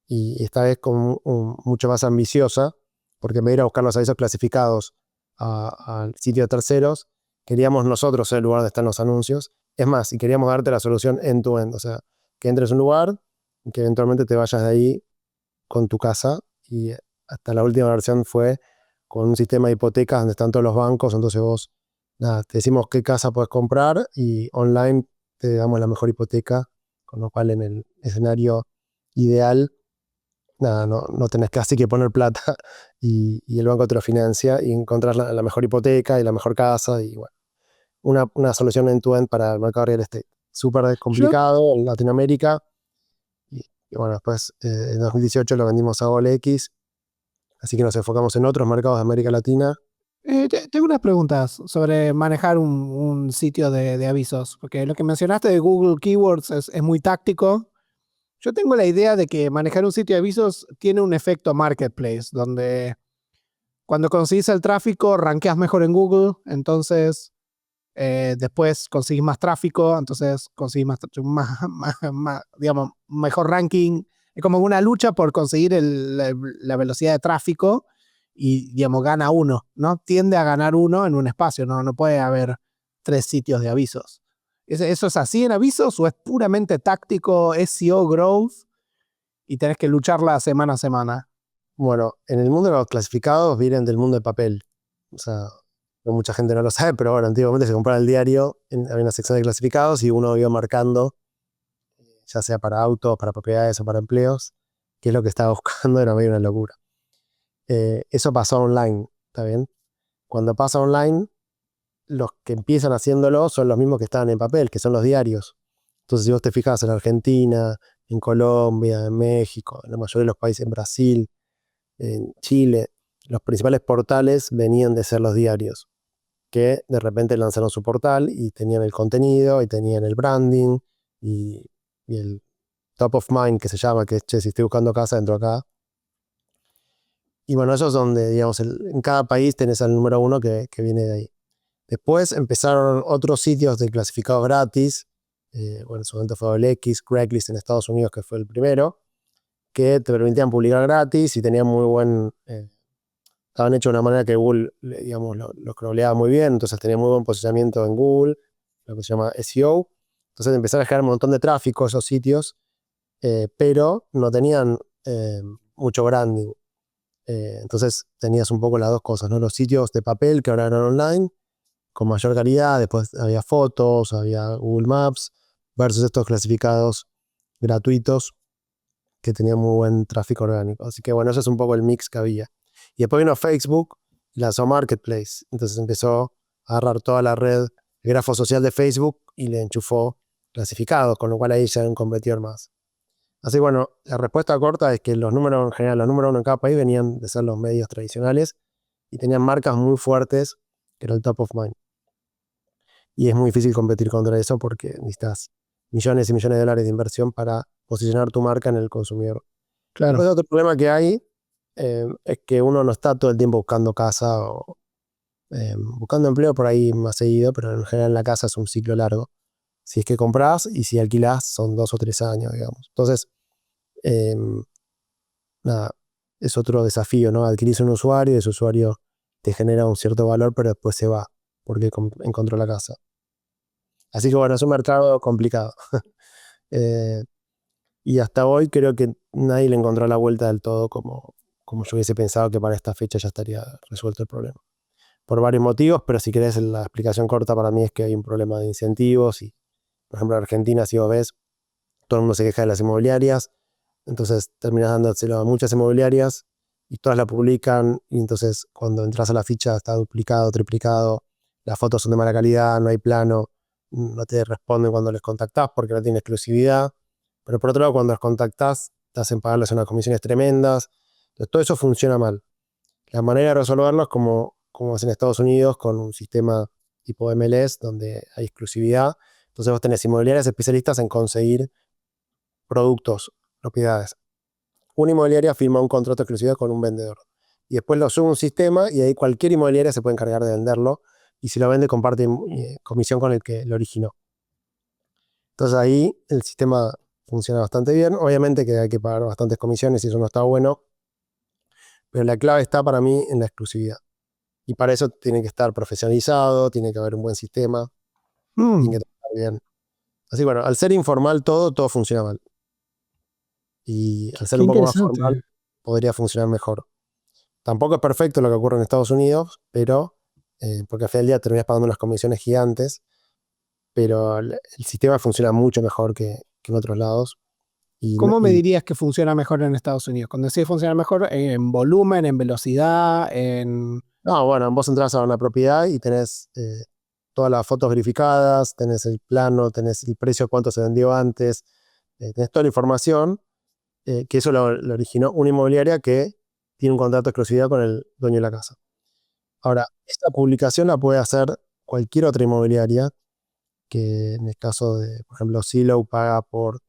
A: Y esta vez mucho más ambiciosa, porque en vez de ir a buscar los avisos clasificados al sitio de terceros, queríamos nosotros ser el lugar donde están los anuncios. Es más, y queríamos darte la solución end-to-end, o sea, que entres a un lugar y que eventualmente te vayas de ahí con tu casa. Y hasta la última versión fue con un sistema de hipotecas donde están todos los bancos, entonces vos, nada, te decimos qué casa puedes comprar y online te damos la mejor hipoteca, con lo cual en el escenario ideal, nada, no tenés casi que poner plata y el banco te lo financia y encontrás la mejor hipoteca y la mejor casa y bueno, una solución end-to-end para el mercado real estate. Súper
B: Yo
A: complicado en Latinoamérica y bueno, después en 2018 lo vendimos a OLX, así que nos enfocamos en otros mercados de América Latina.
B: tengo unas preguntas sobre manejar un sitio de avisos, porque lo que mencionaste de Google Keywords es muy táctico. Yo tengo la idea de que manejar un sitio de avisos tiene un efecto marketplace, donde cuando conseguís el tráfico, rankeas mejor en Google, entonces después conseguís más tráfico, entonces conseguís digamos, mejor ranking. Es como una lucha por conseguir la velocidad de tráfico y, digamos, gana uno, ¿no? Tiende a ganar uno en un espacio, no puede haber 3 sitios de avisos. ¿Eso es así en avisos o es puramente táctico, SEO growth y tenés que lucharla semana a semana?
A: Bueno, en el mundo de los clasificados vienen del mundo de papel. O sea, mucha gente no lo sabe, pero bueno, antiguamente se compraba el diario, había una sección de clasificados y uno iba marcando, ya sea para autos, para propiedades o para empleos, qué es lo que estaba buscando, era medio una locura. Eso pasó online, ¿está bien? Cuando pasa online, los que empiezan haciéndolo son los mismos que estaban en papel, que son los diarios. Entonces, si vos te fijas en Argentina, en Colombia, en México, en la mayoría de los países, en Brasil, en Chile, los principales portales venían de ser los diarios, que de repente lanzaron su portal y tenían el contenido y tenían el branding y el top of mind que se llama, que es, che, si estoy buscando casa, entro acá. Y bueno, eso es donde, digamos, en cada país tenés al número 1 que viene de ahí. Después empezaron otros sitios de clasificados gratis, bueno, en su momento fue OLX, Craigslist en Estados Unidos, que fue el primero, que te permitían publicar gratis y tenían muy buen... estaban hechos de una manera que Google, digamos, lo crawleaba muy bien, entonces tenía muy buen posicionamiento en Google, lo que se llama SEO. Entonces empezaron a generar un montón de tráfico esos sitios, pero no tenían mucho branding. Entonces tenías un poco las dos cosas, ¿no? Los sitios de papel que ahora eran online, con mayor calidad, después había fotos, había Google Maps, versus estos clasificados gratuitos que tenían muy buen tráfico orgánico. Así que bueno, ese es un poco el mix que había. Y después vino Facebook y lanzó Marketplace. Entonces empezó a agarrar toda la red, el grafo social de Facebook y le enchufó clasificados, con lo cual ahí ya era un competidor más. Así que bueno, la respuesta corta es que los números en general, los números uno en cada país venían de ser los medios tradicionales y tenían marcas muy fuertes que era el top of mind. Y es muy difícil competir contra eso porque necesitas millones y millones de dólares de inversión para posicionar tu marca en el consumidor.
B: Claro.
A: Después otro problema que hay es que uno no está todo el tiempo buscando casa o buscando empleo por ahí más seguido, pero en general la casa es un ciclo largo. Si es que compras y si alquilás son 2 o 3 años, digamos. Entonces, eh, nada, es otro desafío, ¿no? Adquirís un usuario y ese usuario te genera un cierto valor, pero después se va porque encontró la casa. Así que bueno, es un mercado complicado. Y hasta hoy creo que nadie le encontró la vuelta del todo como yo hubiese pensado que para esta fecha ya estaría resuelto el problema. Por varios motivos, pero si querés la explicación corta para mí es que hay un problema de incentivos y, por ejemplo, en Argentina, si vos ves, todo el mundo se queja de las inmobiliarias, entonces terminas dándoselo a muchas inmobiliarias y todas la publican y entonces cuando entras a la ficha está duplicado, triplicado, las fotos son de mala calidad, no hay plano, no te responden cuando les contactás porque no tiene exclusividad, pero por otro lado cuando los contactás te hacen pagarles unas comisiones tremendas, entonces todo eso funciona mal. La manera de resolverlo es como es en Estados Unidos con un sistema tipo MLS donde hay exclusividad, entonces vos tenés inmobiliarias especialistas en conseguir productos, propiedades. Una inmobiliaria firma un contrato de exclusividad con un vendedor. Y después lo sube a un sistema y ahí cualquier inmobiliaria se puede encargar de venderlo. Y si lo vende, comparte comisión con el que lo originó. Entonces ahí el sistema funciona bastante bien. Obviamente que hay que pagar bastantes comisiones y eso no está bueno. Pero la clave está para mí en la exclusividad. Y para eso tiene que estar profesionalizado, tiene que haber un buen sistema, tiene que trabajar bien. Así que bueno, al ser informal todo funciona mal. Y al ser
B: Qué
A: un poco más formal,
B: interesante.
A: podría funcionar mejor. Tampoco es perfecto lo que ocurre en Estados Unidos, pero porque al final del día terminas pagando unas comisiones gigantes, pero el sistema funciona mucho mejor que en otros lados.
B: ¿Cómo me
A: Y
B: dirías que funciona mejor en Estados Unidos? Cuando decís funciona mejor, en volumen, en velocidad, en...
A: no, bueno, vos entras a una propiedad y tenés todas las fotos verificadas, tenés el plano, tenés el precio, cuánto se vendió antes, tenés toda la información, que eso lo originó una inmobiliaria que tiene un contrato de exclusividad con el dueño de la casa. Ahora, esta publicación la puede hacer cualquier otra inmobiliaria, que en el caso de, por ejemplo, Zillow paga por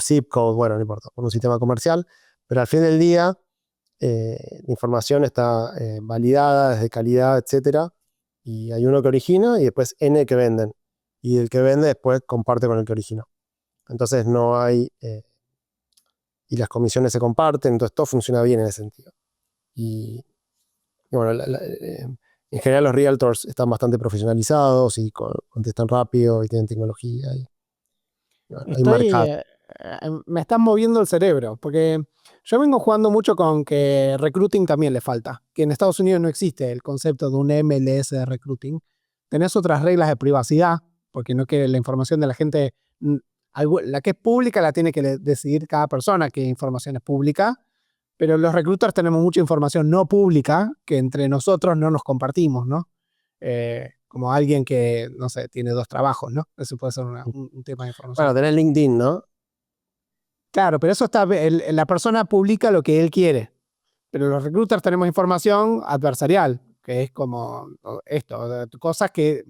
A: zip code, bueno, no importa, por un sistema comercial, pero al fin del día la información está validada, es de calidad, etcétera, y hay uno que origina y después N que venden, y el que vende después comparte con el que originó. Entonces no hay, y las comisiones se comparten, entonces todo funciona bien en ese sentido. Y bueno, en general los realtors están bastante profesionalizados y contestan rápido y tienen tecnología. Y, bueno, hay
B: Estoy...
A: marcas.
B: me están moviendo el cerebro, porque yo vengo jugando mucho con que recruiting también le falta, que en Estados Unidos no existe el concepto de un MLS de recruiting. Tenés otras reglas de privacidad, porque no quiere la información de la gente, la que es pública la tiene que decidir cada persona qué información es pública, pero los recruiters tenemos mucha información no pública que entre nosotros no nos compartimos, ¿no? Como alguien que, no sé, tiene 2 trabajos, ¿no? Eso puede ser un tema de información.
A: Bueno, tenés LinkedIn, ¿no?
B: Claro, pero eso está, la persona publica lo que él quiere, pero los recruiters tenemos información adversarial, que es como esto, cosas que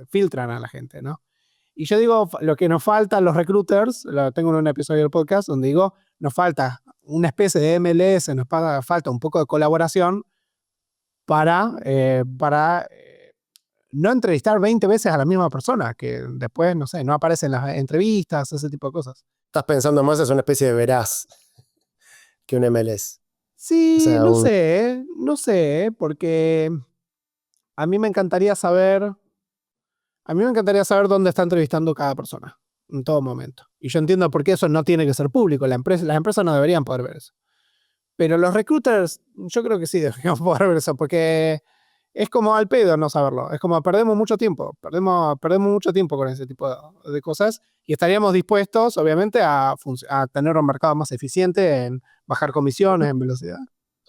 B: filtran a la gente, ¿no? Y yo digo, lo que nos falta a los recruiters, lo tengo en un episodio del podcast donde digo, nos falta una especie de MLS, falta un poco de colaboración para no entrevistar 20 veces a la misma persona, que después, no sé, no aparece en las entrevistas, ese tipo de cosas.
A: Estás pensando más, es una especie de veraz que un MLS. O
B: Sí,
A: sea,
B: no sé, porque a mí me encantaría saber, dónde está entrevistando cada persona, en todo momento. Y yo entiendo por qué eso no tiene que ser público, las empresas no deberían poder ver eso. Pero los recruiters, yo creo que sí deberíamos poder ver eso, porque es como al pedo no saberlo. Es como perdemos mucho tiempo. Perdemos mucho tiempo con ese tipo de cosas y estaríamos dispuestos, obviamente, a tener un mercado más eficiente en bajar comisiones, en velocidad.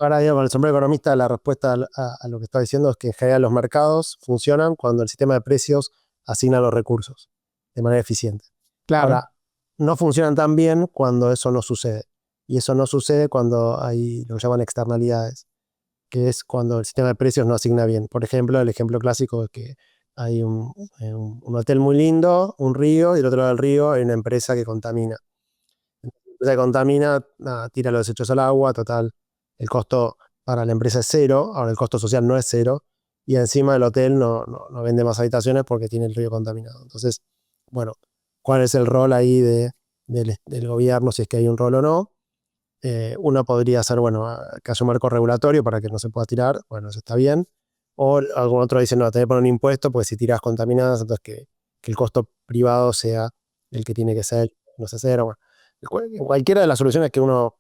A: ahora digo, con el sombrero economista, la respuesta a lo que está diciendo es que en general los mercados funcionan cuando el sistema de precios asigna los recursos de manera eficiente.
B: Claro,
A: Ahora, no funcionan tan bien cuando eso no sucede. Y eso no sucede cuando hay lo que llaman externalidades, que es cuando el sistema de precios no asigna bien. Por ejemplo, el ejemplo clásico es que hay un hotel muy lindo, un río, y del otro lado del río hay una empresa que contamina. La empresa que contamina, nada, tira los desechos al agua, total, el costo para la empresa es cero, ahora el costo social no es cero, y encima el hotel no vende más habitaciones porque tiene el río contaminado. Entonces, bueno, ¿cuál es el rol ahí del gobierno, si es que hay un rol o no? Uno podría hacer, bueno, que haya un marco regulatorio para que no se pueda tirar, bueno, eso está bien. O algún otro dice, no, tenés que poner un impuesto, pues si tiras contaminadas, entonces que el costo privado sea el que tiene que ser, no sé hacer. Bueno, cualquiera de las soluciones que uno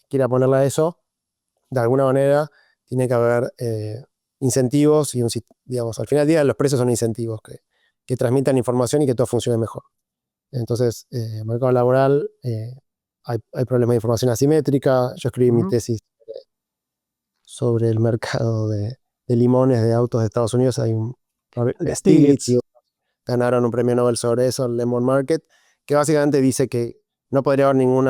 A: quiera ponerle a eso, de alguna manera tiene que haber incentivos y digamos, al final del día los precios son incentivos que transmitan información y que todo funcione mejor. Entonces, el mercado laboral, hay problemas de información asimétrica. Yo escribí mi tesis sobre el mercado de limones de autos de Estados Unidos. Hay un
B: de
A: Stiglitz y
B: Stiglitz.
A: ganaron un premio Nobel sobre eso, el Lemon Market, que básicamente dice que no podría haber ningún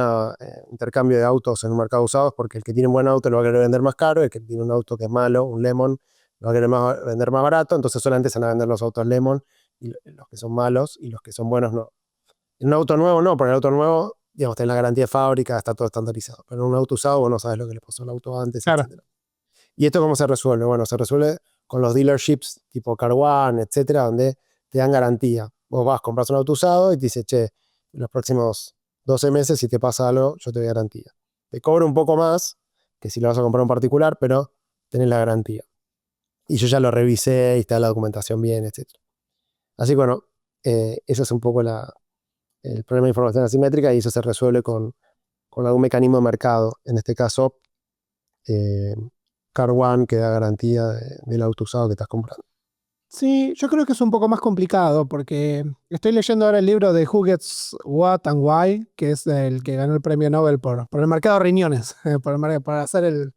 A: intercambio de autos en un mercado usados porque el que tiene un buen auto lo va a querer vender más caro, el que tiene un auto que es malo, un Lemon, lo va a querer vender más barato, entonces solamente se van a vender los autos Lemon y los que son malos y los que son buenos no. En un auto nuevo no, porque el auto nuevo, digamos, tiene la garantía de fábrica, está todo estandarizado. Pero en un auto usado vos no sabes lo que le pasó al auto antes,
B: Claro.
A: etc. ¿Y esto cómo se resuelve? Bueno, se resuelve con los dealerships tipo Car One, etcétera, donde te dan garantía. Vos vas, compras un auto usado y te dice, che, en los próximos 12 meses, si te pasa algo, yo te doy garantía. Te cobro un poco más que si lo vas a comprar en particular, pero tenés la garantía. Y yo ya lo revisé y está la documentación bien, etcétera. Así que bueno, eso es un poco el problema de información asimétrica y eso se resuelve con algún mecanismo de mercado. En este caso, Car One que da garantía del auto usado que estás comprando.
B: Sí, yo creo que es un poco más complicado porque estoy leyendo ahora el libro de Who Gets What and Why, que es el que ganó el premio Nobel por el mercado de riñones, para hacer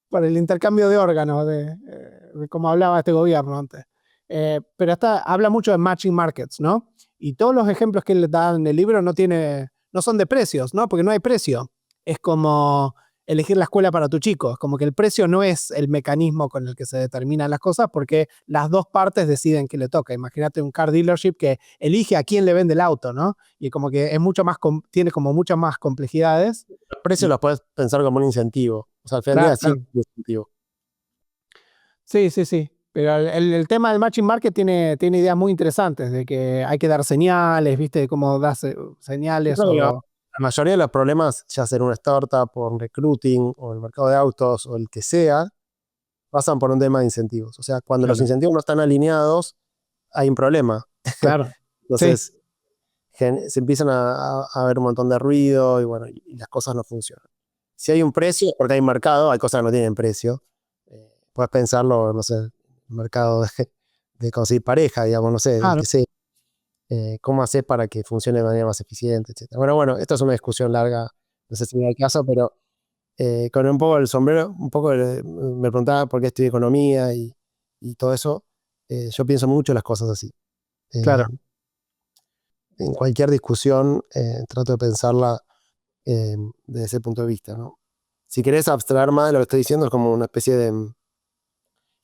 B: para el intercambio de órganos, de cómo hablaba este gobierno antes. Pero habla mucho de matching markets, ¿no? Y todos los ejemplos que él da en el libro no son de precios, ¿no? Porque no hay precio. Es como elegir la escuela para tu chico. Es como que el precio no es el mecanismo con el que se determinan las cosas porque las dos partes deciden qué le toca. Imagínate un car dealership que elige a quién le vende el auto, ¿no? Y como que es mucho más, tiene como muchas más complejidades.
A: Los precios los puedes pensar como un incentivo. O sea, al final del
B: Claro,
A: día sí es
B: claro.
A: un incentivo.
B: Sí, sí, sí. Pero el tema del matching market tiene ideas muy interesantes, de que hay que dar señales, ¿viste? Cómo das
A: Yo
B: señales
A: creo que la
B: o...
A: mayoría de los problemas, ya sea en una startup o en recruiting o en el mercado de autos o el que sea, pasan por un tema de incentivos. O sea, cuando los
B: Claro,
A: incentivos no están alineados, hay un problema.
B: claro. Sí,
A: Entonces, se empiezan a ver un montón de ruido y bueno, y las cosas no funcionan. Si hay un precio, es porque hay mercado, hay cosas que no tienen precio. Puedes pensarlo, no sé, el mercado de conseguir pareja, digamos, no sé, el
B: claro.
A: que sea. ¿Cómo haces para que funcione de manera más eficient, etcétera? Bueno, esto es una discusión larga, no sé si me da el caso, pero con un poco el sombrero, un poco me preguntaba por qué estudié economía y todo eso. Yo pienso mucho las cosas así. Eh,
B: Claro.
A: en cualquier discusión trato de pensarla desde ese punto de vista, ¿no? Si querés abstraer más de lo que estoy diciendo, es como una especie de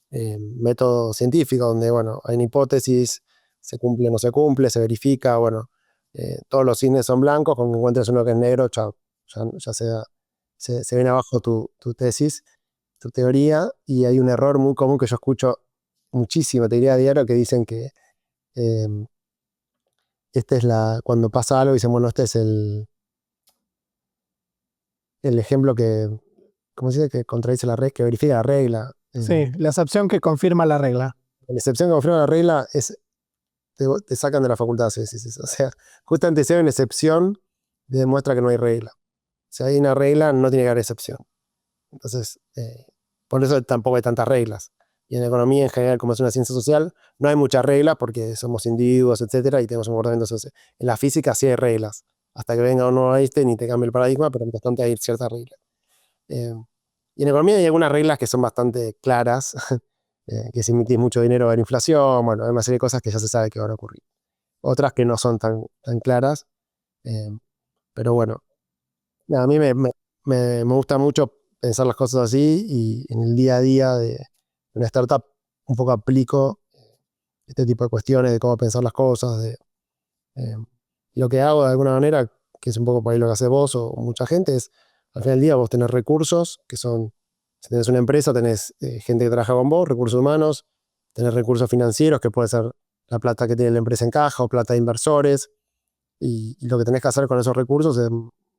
A: método científico donde, bueno, hay una hipótesis, se cumple o no se cumple, se verifica, bueno, todos los cisnes son blancos, con que encuentres uno que es negro, chao, ya se viene abajo tu tesis, tu teoría, y hay un error muy común que yo escucho muchísimo, te diría a diario, que dicen que eh, cuando pasa algo, dicen, bueno, este es el ejemplo que, ¿cómo se dice? Que contradice la regla, que verifica la regla.
B: Sí, la excepción que confirma la regla.
A: La excepción que confirma la regla es, te sacan de la facultad si decís eso. O sea, justamente si hay una excepción, demuestra que no hay regla. Si hay una regla, no tiene que haber excepción. Entonces, por eso tampoco hay tantas reglas. Y en economía en general, como es una ciencia social, no hay muchas reglas porque somos individuos, etcétera, y tenemos un comportamiento social. En la física sí hay reglas. Hasta que venga un nuevo Einstein y te cambie el paradigma, pero mientras tanto hay ciertas reglas. Eh, y en economía hay algunas reglas que son bastante claras, que si emitís mucho dinero va a haber inflación, bueno, hay una serie de cosas que ya se sabe que van a ocurrir. Otras que no son tan claras, eh, pero bueno, nada, a mí me gusta mucho pensar las cosas así y en el día a día de una startup un poco aplico este tipo de cuestiones de cómo pensar las cosas. Y lo que hago de alguna manera, que es un poco por ahí lo que haces vos o mucha gente, es al final del día vos tenés recursos que son, si tenés una empresa, tenés gente que trabaja con vos, recursos humanos, tenés recursos financieros, que puede ser la plata que tiene la empresa en caja o plata de inversores, y lo que tenés que hacer con esos recursos es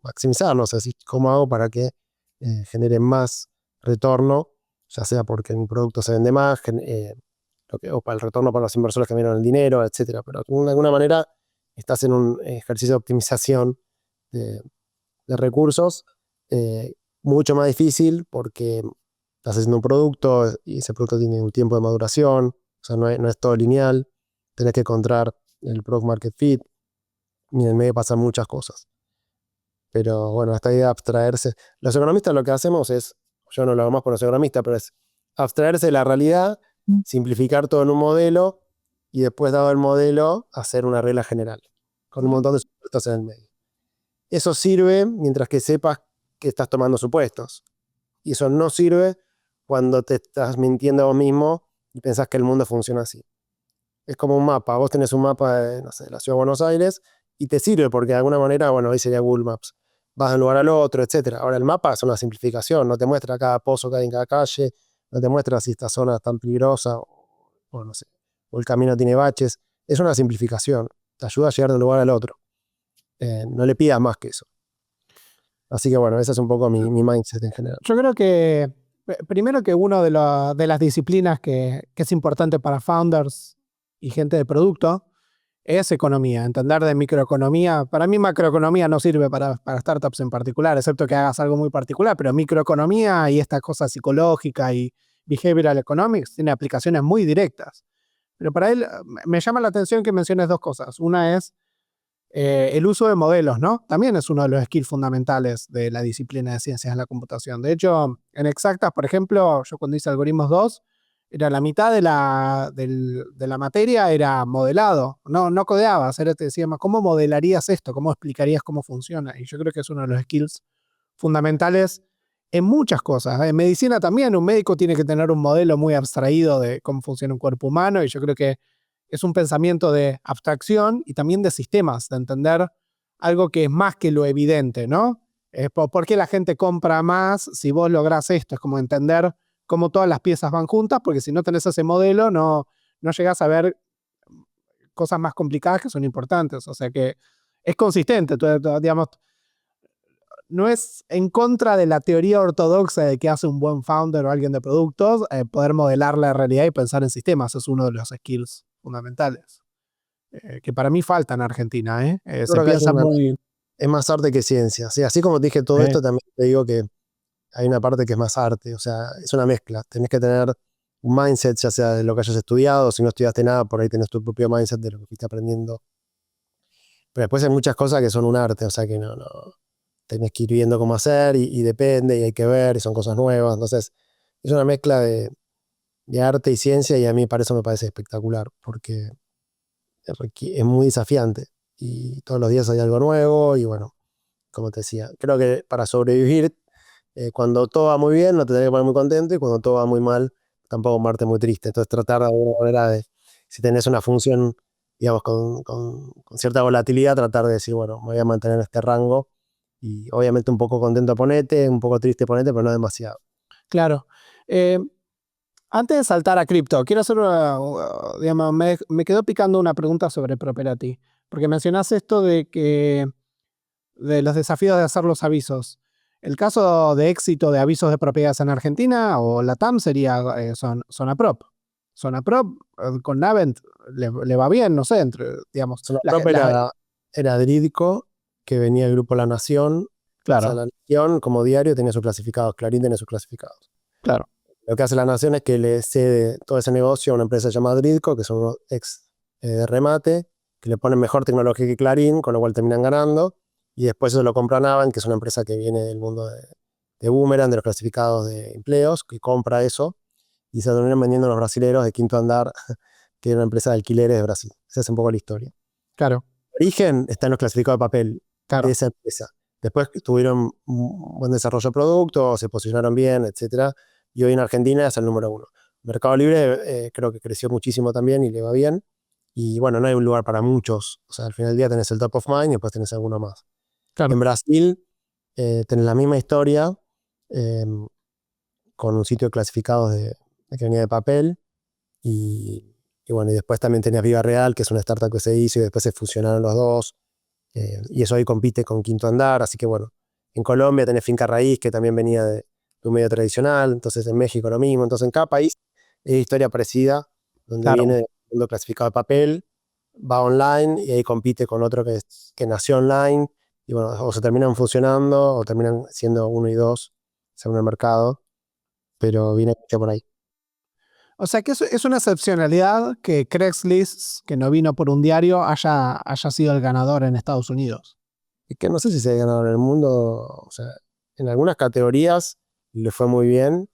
A: maximizarlos, es decir, cómo hago para que genere más retorno, ya sea porque mi producto se vende más, o para el retorno para los inversores que miran el dinero, etcétera. Pero de alguna manera estás en un ejercicio de optimización de, de recursos eh, mucho más difícil porque estás haciendo un producto y ese producto tiene un tiempo de maduración, o sea, no es todo lineal, tenés que encontrar el product market fit y en el medio pasan muchas cosas. Pero bueno, esta idea de abstraerse, los economistas lo que hacemos es, yo no lo hago más por los economistas, pero es abstraerse de la realidad, simplificar todo en un modelo y después, dado el modelo, hacer una regla general, con un montón de supuestos en el medio. Eso sirve mientras que sepas que estás tomando supuestos. Y eso no sirve cuando te estás mintiendo a vos mismo y pensás que el mundo funciona así. Es como un mapa. Vos tenés un mapa de, no sé, de la ciudad de Buenos Aires y te sirve porque de alguna manera, bueno, ahí sería Google Maps. Vas de un lugar al otro, etcétera. Ahora el mapa es una simplificación. No te muestra cada pozo que hay en cada calle. No te muestra si esta zona es tan peligrosa o no sé, o el camino tiene baches. Es una simplificación. Te ayuda a llegar de un lugar al otro. No le pidas más que eso. Así que bueno, ese es un poco mi mindset en general.
B: Yo creo que, primero que una de las disciplinas que es importante para founders y gente de producto es economía, entender de microeconomía. Para mí macroeconomía no sirve para startups en particular, excepto que hagas algo muy particular, pero microeconomía y esta cosa psicológica y behavioral economics tiene aplicaciones muy directas. Pero para él me llama la atención que menciones dos cosas. Una es el uso de modelos, ¿no? También es uno de los skills fundamentales de la disciplina de ciencias de la computación. De hecho, en exactas, por ejemplo, yo cuando hice algoritmos 2, era la mitad de la materia era modelado, no codeabas, te decía, ¿cómo modelarías esto? ¿Cómo explicarías cómo funciona? Y yo creo que es uno de los skills fundamentales en muchas cosas. En medicina también, un médico tiene que tener un modelo muy abstraído de cómo funciona un cuerpo humano y yo creo que es un pensamiento de abstracción y también de sistemas, de entender algo que es más que lo evidente, ¿no? ¿Por qué la gente compra más si vos lográs esto? Es como entender cómo todas las piezas van juntas, porque si no tenés ese modelo, no llegás a ver cosas más complicadas que son importantes. O sea que es consistente, digamos, no es en contra de la teoría ortodoxa de que hace un buen founder o alguien de productos, poder modelar la realidad y pensar en sistemas es uno de los skills fundamentales. Que para mí falta en Argentina, ¿eh?
A: Yo
B: Se
A: creo que
B: piensa muy...
A: es más arte que ciencia. Sí, así como te dije todo
B: eh,
A: esto, también te digo que hay una parte que es más arte. O sea, es una mezcla. Tenés que tener un mindset, ya sea de lo que hayas estudiado, si no estudiaste nada, por ahí tenés tu propio mindset de lo que fuiste aprendiendo. Pero después hay muchas cosas que son un arte, o sea que no, tenés que ir viendo cómo hacer y depende y hay que ver y son cosas nuevas. Entonces, es una mezcla de arte y ciencia y a mí para eso me parece espectacular, porque es muy desafiante y todos los días hay algo nuevo y bueno, como te decía, creo que para sobrevivir, cuando todo va muy bien no te tenés que poner muy contento y cuando todo va muy mal tampoco ponerte muy triste. Entonces tratar de alguna manera de, si tenés una función, digamos, con cierta volatilidad, tratar de decir, bueno, me voy a mantener en este rango y obviamente un poco contento ponete, un poco triste ponete, pero no demasiado.
B: claro. Eh, Antes de saltar a cripto, quiero hacer digamos, me quedó picando una pregunta sobre Property, porque mencionás esto de los desafíos de hacer los avisos. El caso de éxito de avisos de propiedades en Argentina o Latam sería Zonaprop. Zonaprop con Navent le va bien, no sé, digamos.
A: Zona Prop era Dridco, que venía del grupo La Nación. O sea,
B: Claro,
A: La Nación como diario tenía sus clasificados, Clarín tenía sus clasificados.
B: claro,
A: Lo que hace La Nación es que le cede todo ese negocio a una empresa llamada Dridco, que son unos ex de remate, que le ponen mejor tecnología que Clarín, con lo cual terminan ganando. Y después eso lo compra Navan, que es una empresa que viene del mundo de Boomerang, de los clasificados de empleos, que compra eso y se lo terminan vendiendo a los brasileros de Quinto Andar, que es una empresa de alquileres de Brasil. Esa es un poco la historia.
B: claro,
A: El origen está en los clasificados de papel de
B: claro.
A: esa empresa. Después tuvieron un buen desarrollo de producto, se posicionaron bien, etcétera. Y hoy en Argentina es el número 1. Mercado Libre creo que creció muchísimo también y le va bien. Y bueno, no hay un lugar para muchos. O sea, al final del día tenés el top of mind y después tenés alguno más.
B: Claro.
A: En Brasil tenés la misma historia eh, con un sitio de clasificados que venía de papel. Y bueno, y después también tenías Viva Real, que es una startup que se hizo y después se fusionaron los dos. Y eso hoy compite con Quinto Andar. Así que bueno, en Colombia tenés Finca Raíz, que también venía de un medio tradicional. Entonces en México lo mismo. Entonces en cada país es historia parecida, donde
B: Claro.
A: viene del mundo clasificado de papel, va online y ahí compite con otro que nació online. Y bueno, o se terminan fusionando o terminan siendo uno y dos según el mercado. Pero viene por ahí.
B: O sea que es una excepcionalidad que Craigslist, que no vino por un diario, haya sido el ganador en Estados Unidos.
A: Es que no sé si se ha ganado en el mundo, o sea, en algunas categorías le fue muy bien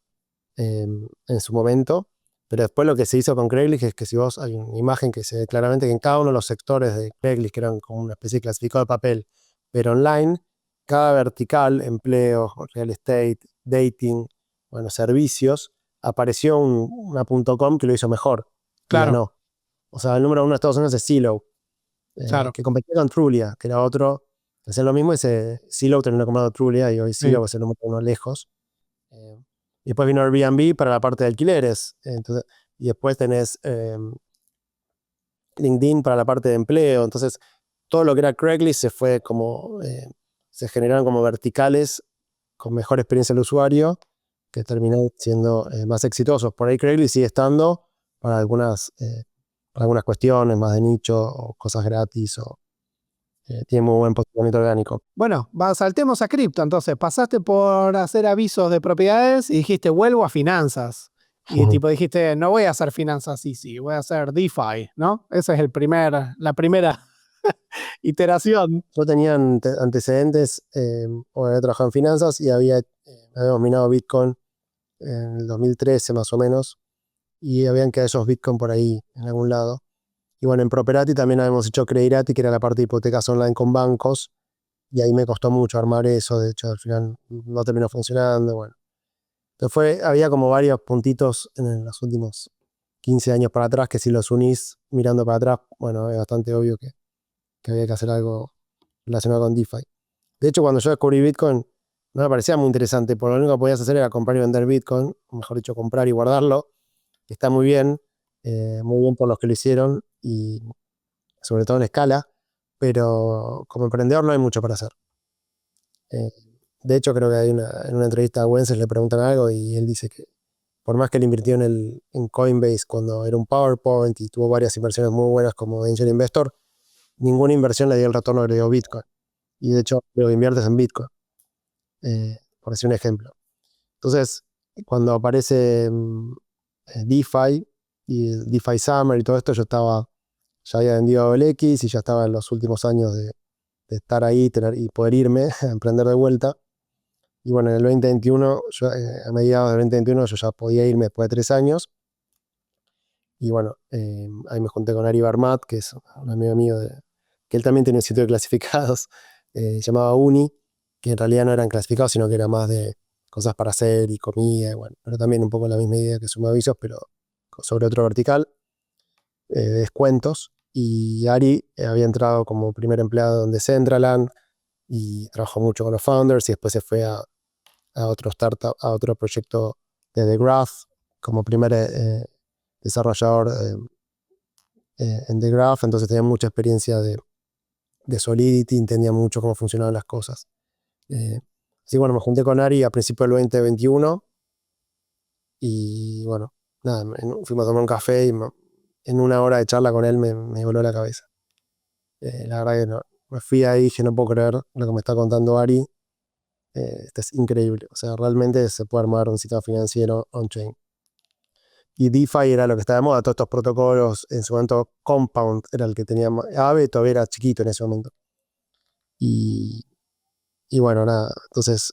A: en su momento, pero después lo que se hizo con Craigslist es que si vos hay una imagen que se ve claramente que en cada uno de los sectores de Craigslist, que eran como una especie de clasificado de papel, pero online, cada vertical, empleo, real estate, dating, bueno, servicios, apareció una .com que lo hizo mejor y
B: Claro,
A: ganó. O sea, el número 1 de Estados Unidos es Zillow,
B: claro.
A: que competía con Trulia, que era otro, hacían lo mismo, ese Zillow terminó comprando Trulia y hoy
B: Sí.
A: Zillow es el número 1 lejos. Y después vino Airbnb para la parte de alquileres. Entonces, y después tenés LinkedIn para la parte de empleo. Entonces, todo lo que era Craigslist se fue como, se generaron como verticales con mejor experiencia del usuario que terminaron siendo más exitosos. Por ahí Craigslist sigue estando para algunas cuestiones más de nicho o cosas gratis o tiene muy buen posicionamiento orgánico.
B: Bueno, saltemos a cripto. Entonces, pasaste por hacer avisos de propiedades y dijiste, vuelvo a finanzas. Y tipo dijiste, no voy a hacer finanzas easy, voy a hacer DeFi, ¿no? Esa es la primera iteración.
A: Yo tenía antecedentes, o había trabajado en finanzas y habíamos minado Bitcoin en el 2013 más o menos, y habían quedado esos Bitcoin por ahí en algún lado. Y bueno, en Properati también habíamos hecho Crediratti, que era la parte de hipotecas online con bancos, y ahí me costó mucho armar eso, de hecho al final no terminó funcionando, bueno. Entonces había como varios puntitos en los últimos 15 años para atrás que si los unís mirando para atrás, bueno, es bastante obvio que había que hacer algo relacionado con DeFi. De hecho, cuando yo descubrí Bitcoin, no me parecía muy interesante, porque lo único que podías hacer era comprar y vender Bitcoin, o mejor dicho, comprar y guardarlo, que está muy bien por los que lo hicieron, y sobre todo en escala, pero como emprendedor no hay mucho para hacer. Eh, de hecho, creo que en una entrevista a Wences le preguntan algo y él dice que por más que él invirtió en Coinbase cuando era un PowerPoint y tuvo varias inversiones muy buenas como Angel Investor, ninguna inversión le dio el retorno que le dio Bitcoin. Y de hecho, lo inviertes en Bitcoin, por decir un ejemplo. Entonces, cuando aparece DeFi y el DeFi Summer y todo esto, ya había vendido el X y ya estaba en los últimos años de estar ahí y poder irme a emprender de vuelta. Y bueno, en el 2021, a mediados del 2021, yo ya podía irme después de 3 años. Y bueno, ahí me junté con Ari Barmat, que es un amigo mío, que él también tiene un sitio de clasificados, llamaba Uni, que en realidad no eran clasificados, sino que era más de cosas para hacer y comida, y bueno, pero también un poco la misma idea que Suma Avisos, pero sobre otro vertical, de descuentos. Y Ari había entrado como primer empleado en Decentraland y trabajó mucho con los founders y después se fue a otro startup, a otro proyecto de The Graph, como primer desarrollador en The Graph, entonces tenía mucha experiencia de Solidity, entendía mucho cómo funcionaban las cosas. Así que bueno, me junté con Ari a principios del 2021 y bueno, nada, fuimos a tomar un café y en una hora de charla con él me voló la cabeza. La verdad que no, me fui ahí y dije, no puedo creer lo que me está contando Ari. Esto es increíble. O sea, realmente se puede armar un sistema financiero on-chain. Y DeFi era lo que estaba de moda, todos estos protocolos. En su momento, Compound era el que tenía más. Aave todavía era chiquito en ese momento. Y bueno, nada. Entonces,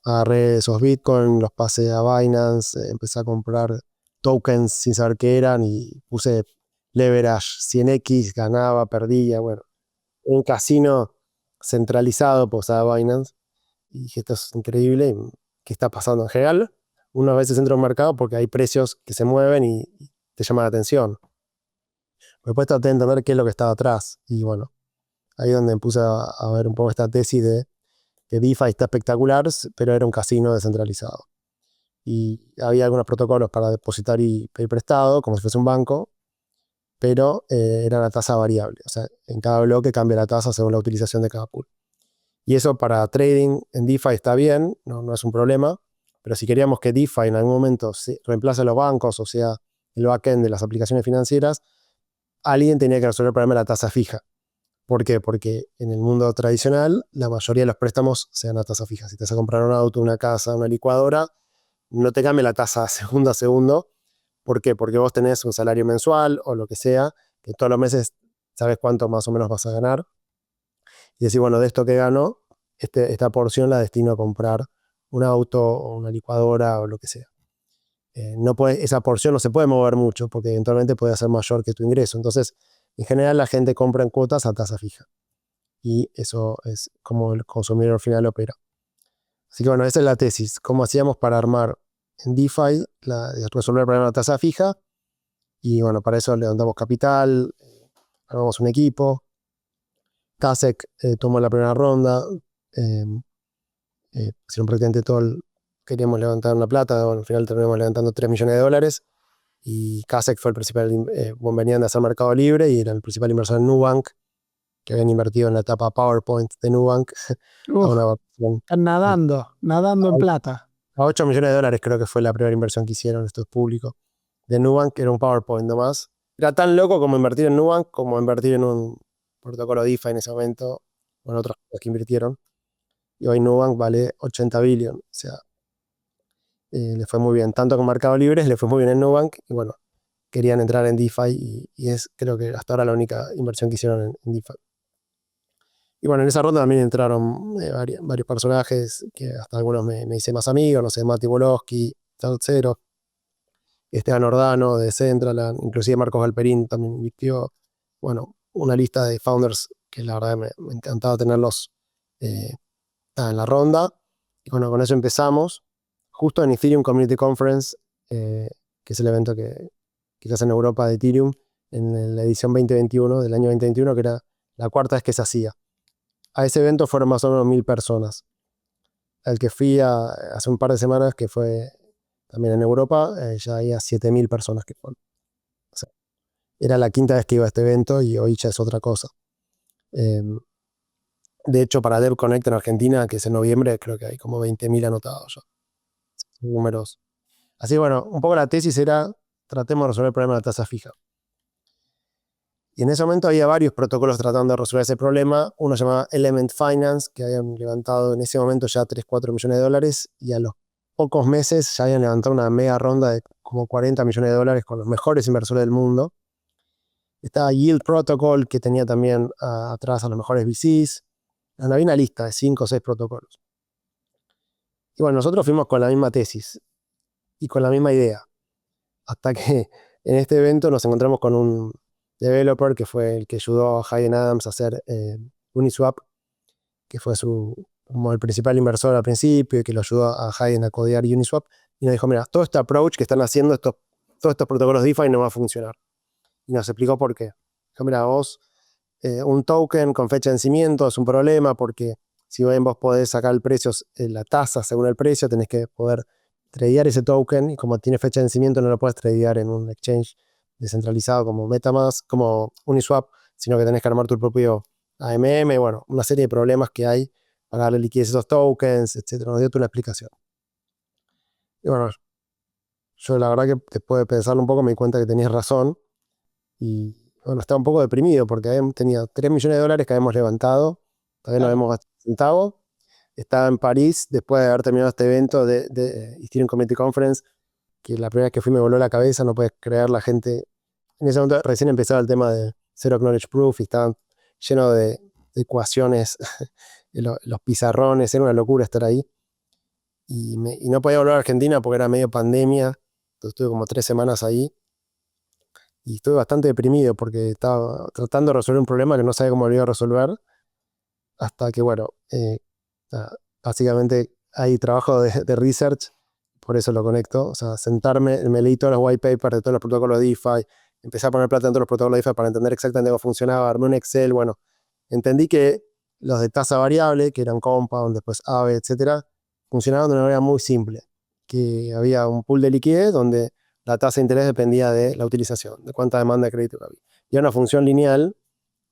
A: agarré esos Bitcoin, los pasé a Binance, empecé a comprar tokens sin saber qué eran y puse leverage 100x, ganaba, perdía. Bueno, un casino centralizado, pues usaba Binance. Y dije, esto es increíble, ¿qué está pasando? En general, uno a veces entra a un mercado porque hay precios que se mueven y te llaman la atención. Después traté de entender qué es lo que estaba atrás. Y bueno, ahí es donde me puse a ver un poco esta tesis de que DeFi está espectacular, pero era un casino descentralizado. Y había algunos protocolos para depositar y pedir prestado, como si fuese un banco, pero era la tasa variable. O sea, en cada bloque cambia la tasa según la utilización de cada pool. Y eso para trading en DeFi está bien, no es un problema, pero si queríamos que DeFi en algún momento reemplace a los bancos, o sea, el backend de las aplicaciones financieras, alguien tenía que resolver el problema de la tasa fija. ¿Por qué? Porque en el mundo tradicional la mayoría de los préstamos se dan a tasa fija. Si te vas a comprar un auto, una casa, una licuadora, no te cambia la tasa segundo a segundo. ¿Por qué? Porque vos tenés un salario mensual o lo que sea, que todos los meses sabes cuánto más o menos vas a ganar. Y decir, bueno, de esto que gano, esta porción la destino a comprar un auto o una licuadora o lo que sea. Esa porción no se puede mover mucho porque eventualmente puede ser mayor que tu ingreso. Entonces, en general la gente compra en cuotas a tasa fija. Y eso es como el consumidor final opera. Así que bueno, esa es la tesis. ¿Cómo hacíamos para armar en DeFi, resolver el problema de tasa fija? Y bueno, para eso levantamos capital, armamos un equipo. Kasek tomó la primera ronda. Hicieron prácticamente queríamos levantar una plata, bueno, al final terminamos levantando $3 millones y Kasek fue el principal, venían de hacer Mercado Libre y era el principal inversor en Nubank, que habían invertido en la etapa PowerPoint de Nubank a
B: Uf,
A: una
B: están nadando en plata.
A: a $8 millones creo que fue la primera inversión que hicieron, esto es público, de Nubank, que era un PowerPoint nomás. Era tan loco como invertir en Nubank, como invertir en un protocolo DeFi en ese momento, o en otras cosas que invirtieron. Y hoy Nubank vale 80 billion, o sea, le fue muy bien, tanto con Mercado Libre, le fue muy bien en Nubank, y bueno, querían entrar en DeFi y es creo que hasta ahora la única inversión que hicieron en DeFi. Y bueno, en esa ronda también entraron varios personajes que hasta algunos me hice más amigos, no sé, Mati Wolowski, Zero, Esteban Ordano de Centraland, inclusive Marcos Galperín también invirtió. Bueno, una lista de founders que la verdad me encantaba tenerlos en la ronda. Y bueno, con eso empezamos. Justo en Ethereum Community Conference, que es el evento que se hace en Europa de Ethereum, en la edición 2021, del año 2021, que era la cuarta vez que se hacía. A ese evento fueron más o menos 1000 personas. Al que fui hace un par de semanas, que fue también en Europa, ya había 7000 personas que fueron. O sea, era la quinta vez que iba a este evento y hoy ya es otra cosa. De hecho, para Dev Connect en Argentina, que es en noviembre, creo que hay como 20.000 anotados ya. Números. Así que bueno, un poco la tesis era, tratemos de resolver el problema de la tasa fija. Y en ese momento había varios protocolos tratando de resolver ese problema. Uno se llamaba Element Finance, que habían levantado en ese momento ya 3-4 millones de dólares, y a los pocos meses ya habían levantado una mega ronda de como 40 millones de dólares con los mejores inversores del mundo. Estaba Yield Protocol, que tenía también atrás a los mejores VCs. Había una lista de 5 o 6 protocolos. Y bueno, nosotros fuimos con la misma tesis y con la misma idea. Hasta que en este evento nos encontramos con un developer que fue el que ayudó a Hayden Adams a hacer Uniswap, que fue como el principal inversor al principio y que lo ayudó a Hayden a codear Uniswap. Y nos dijo, mira, todo este approach que están haciendo todos estos protocolos DeFi no va a funcionar. Y nos explicó por qué. Dijo, mira, vos, un token con fecha de vencimiento es un problema porque si bien vos podés sacar el precio, la tasa según el precio, tenés que poder tradear ese token, y como tiene fecha de vencimiento no lo puedes tradear en un exchange descentralizado como MetaMask, como Uniswap, sino que tenés que armar tu propio AMM, bueno, una serie de problemas que hay para darle liquidez a esos tokens, etc. Nos dio toda una explicación. Y bueno, yo la verdad que después de pensarlo un poco me di cuenta que tenías razón y bueno, estaba un poco deprimido porque tenía $3 millones que habíamos levantado, todavía no habíamos gastado un centavo. Estaba en París después de haber terminado este evento de Ethereum Community Conference, que la primera vez que fui me voló la cabeza, no puedes creer la gente. En ese momento recién empezaba el tema de Zero Knowledge Proof y estaban llenos de ecuaciones, los pizarrones, era una locura estar ahí. Y no podía volver a Argentina porque era medio pandemia, entonces estuve como 3 semanas ahí y estuve bastante deprimido porque estaba tratando de resolver un problema que no sabía cómo lo iba a resolver, hasta que, bueno, nada, básicamente hay trabajo de research, por eso lo conecto, o sea, sentarme, me leí todos los white papers de todos los protocolos de DeFi, empecé a poner plata en todos los protocolos de DeFi para entender exactamente cómo funcionaba, armé un Excel, bueno, entendí que los de tasa variable, que eran Compound, después Aave, etcétera, funcionaban de una manera muy simple, que había un pool de liquidez donde la tasa de interés dependía de la utilización, de cuánta demanda de crédito había. Y era una función lineal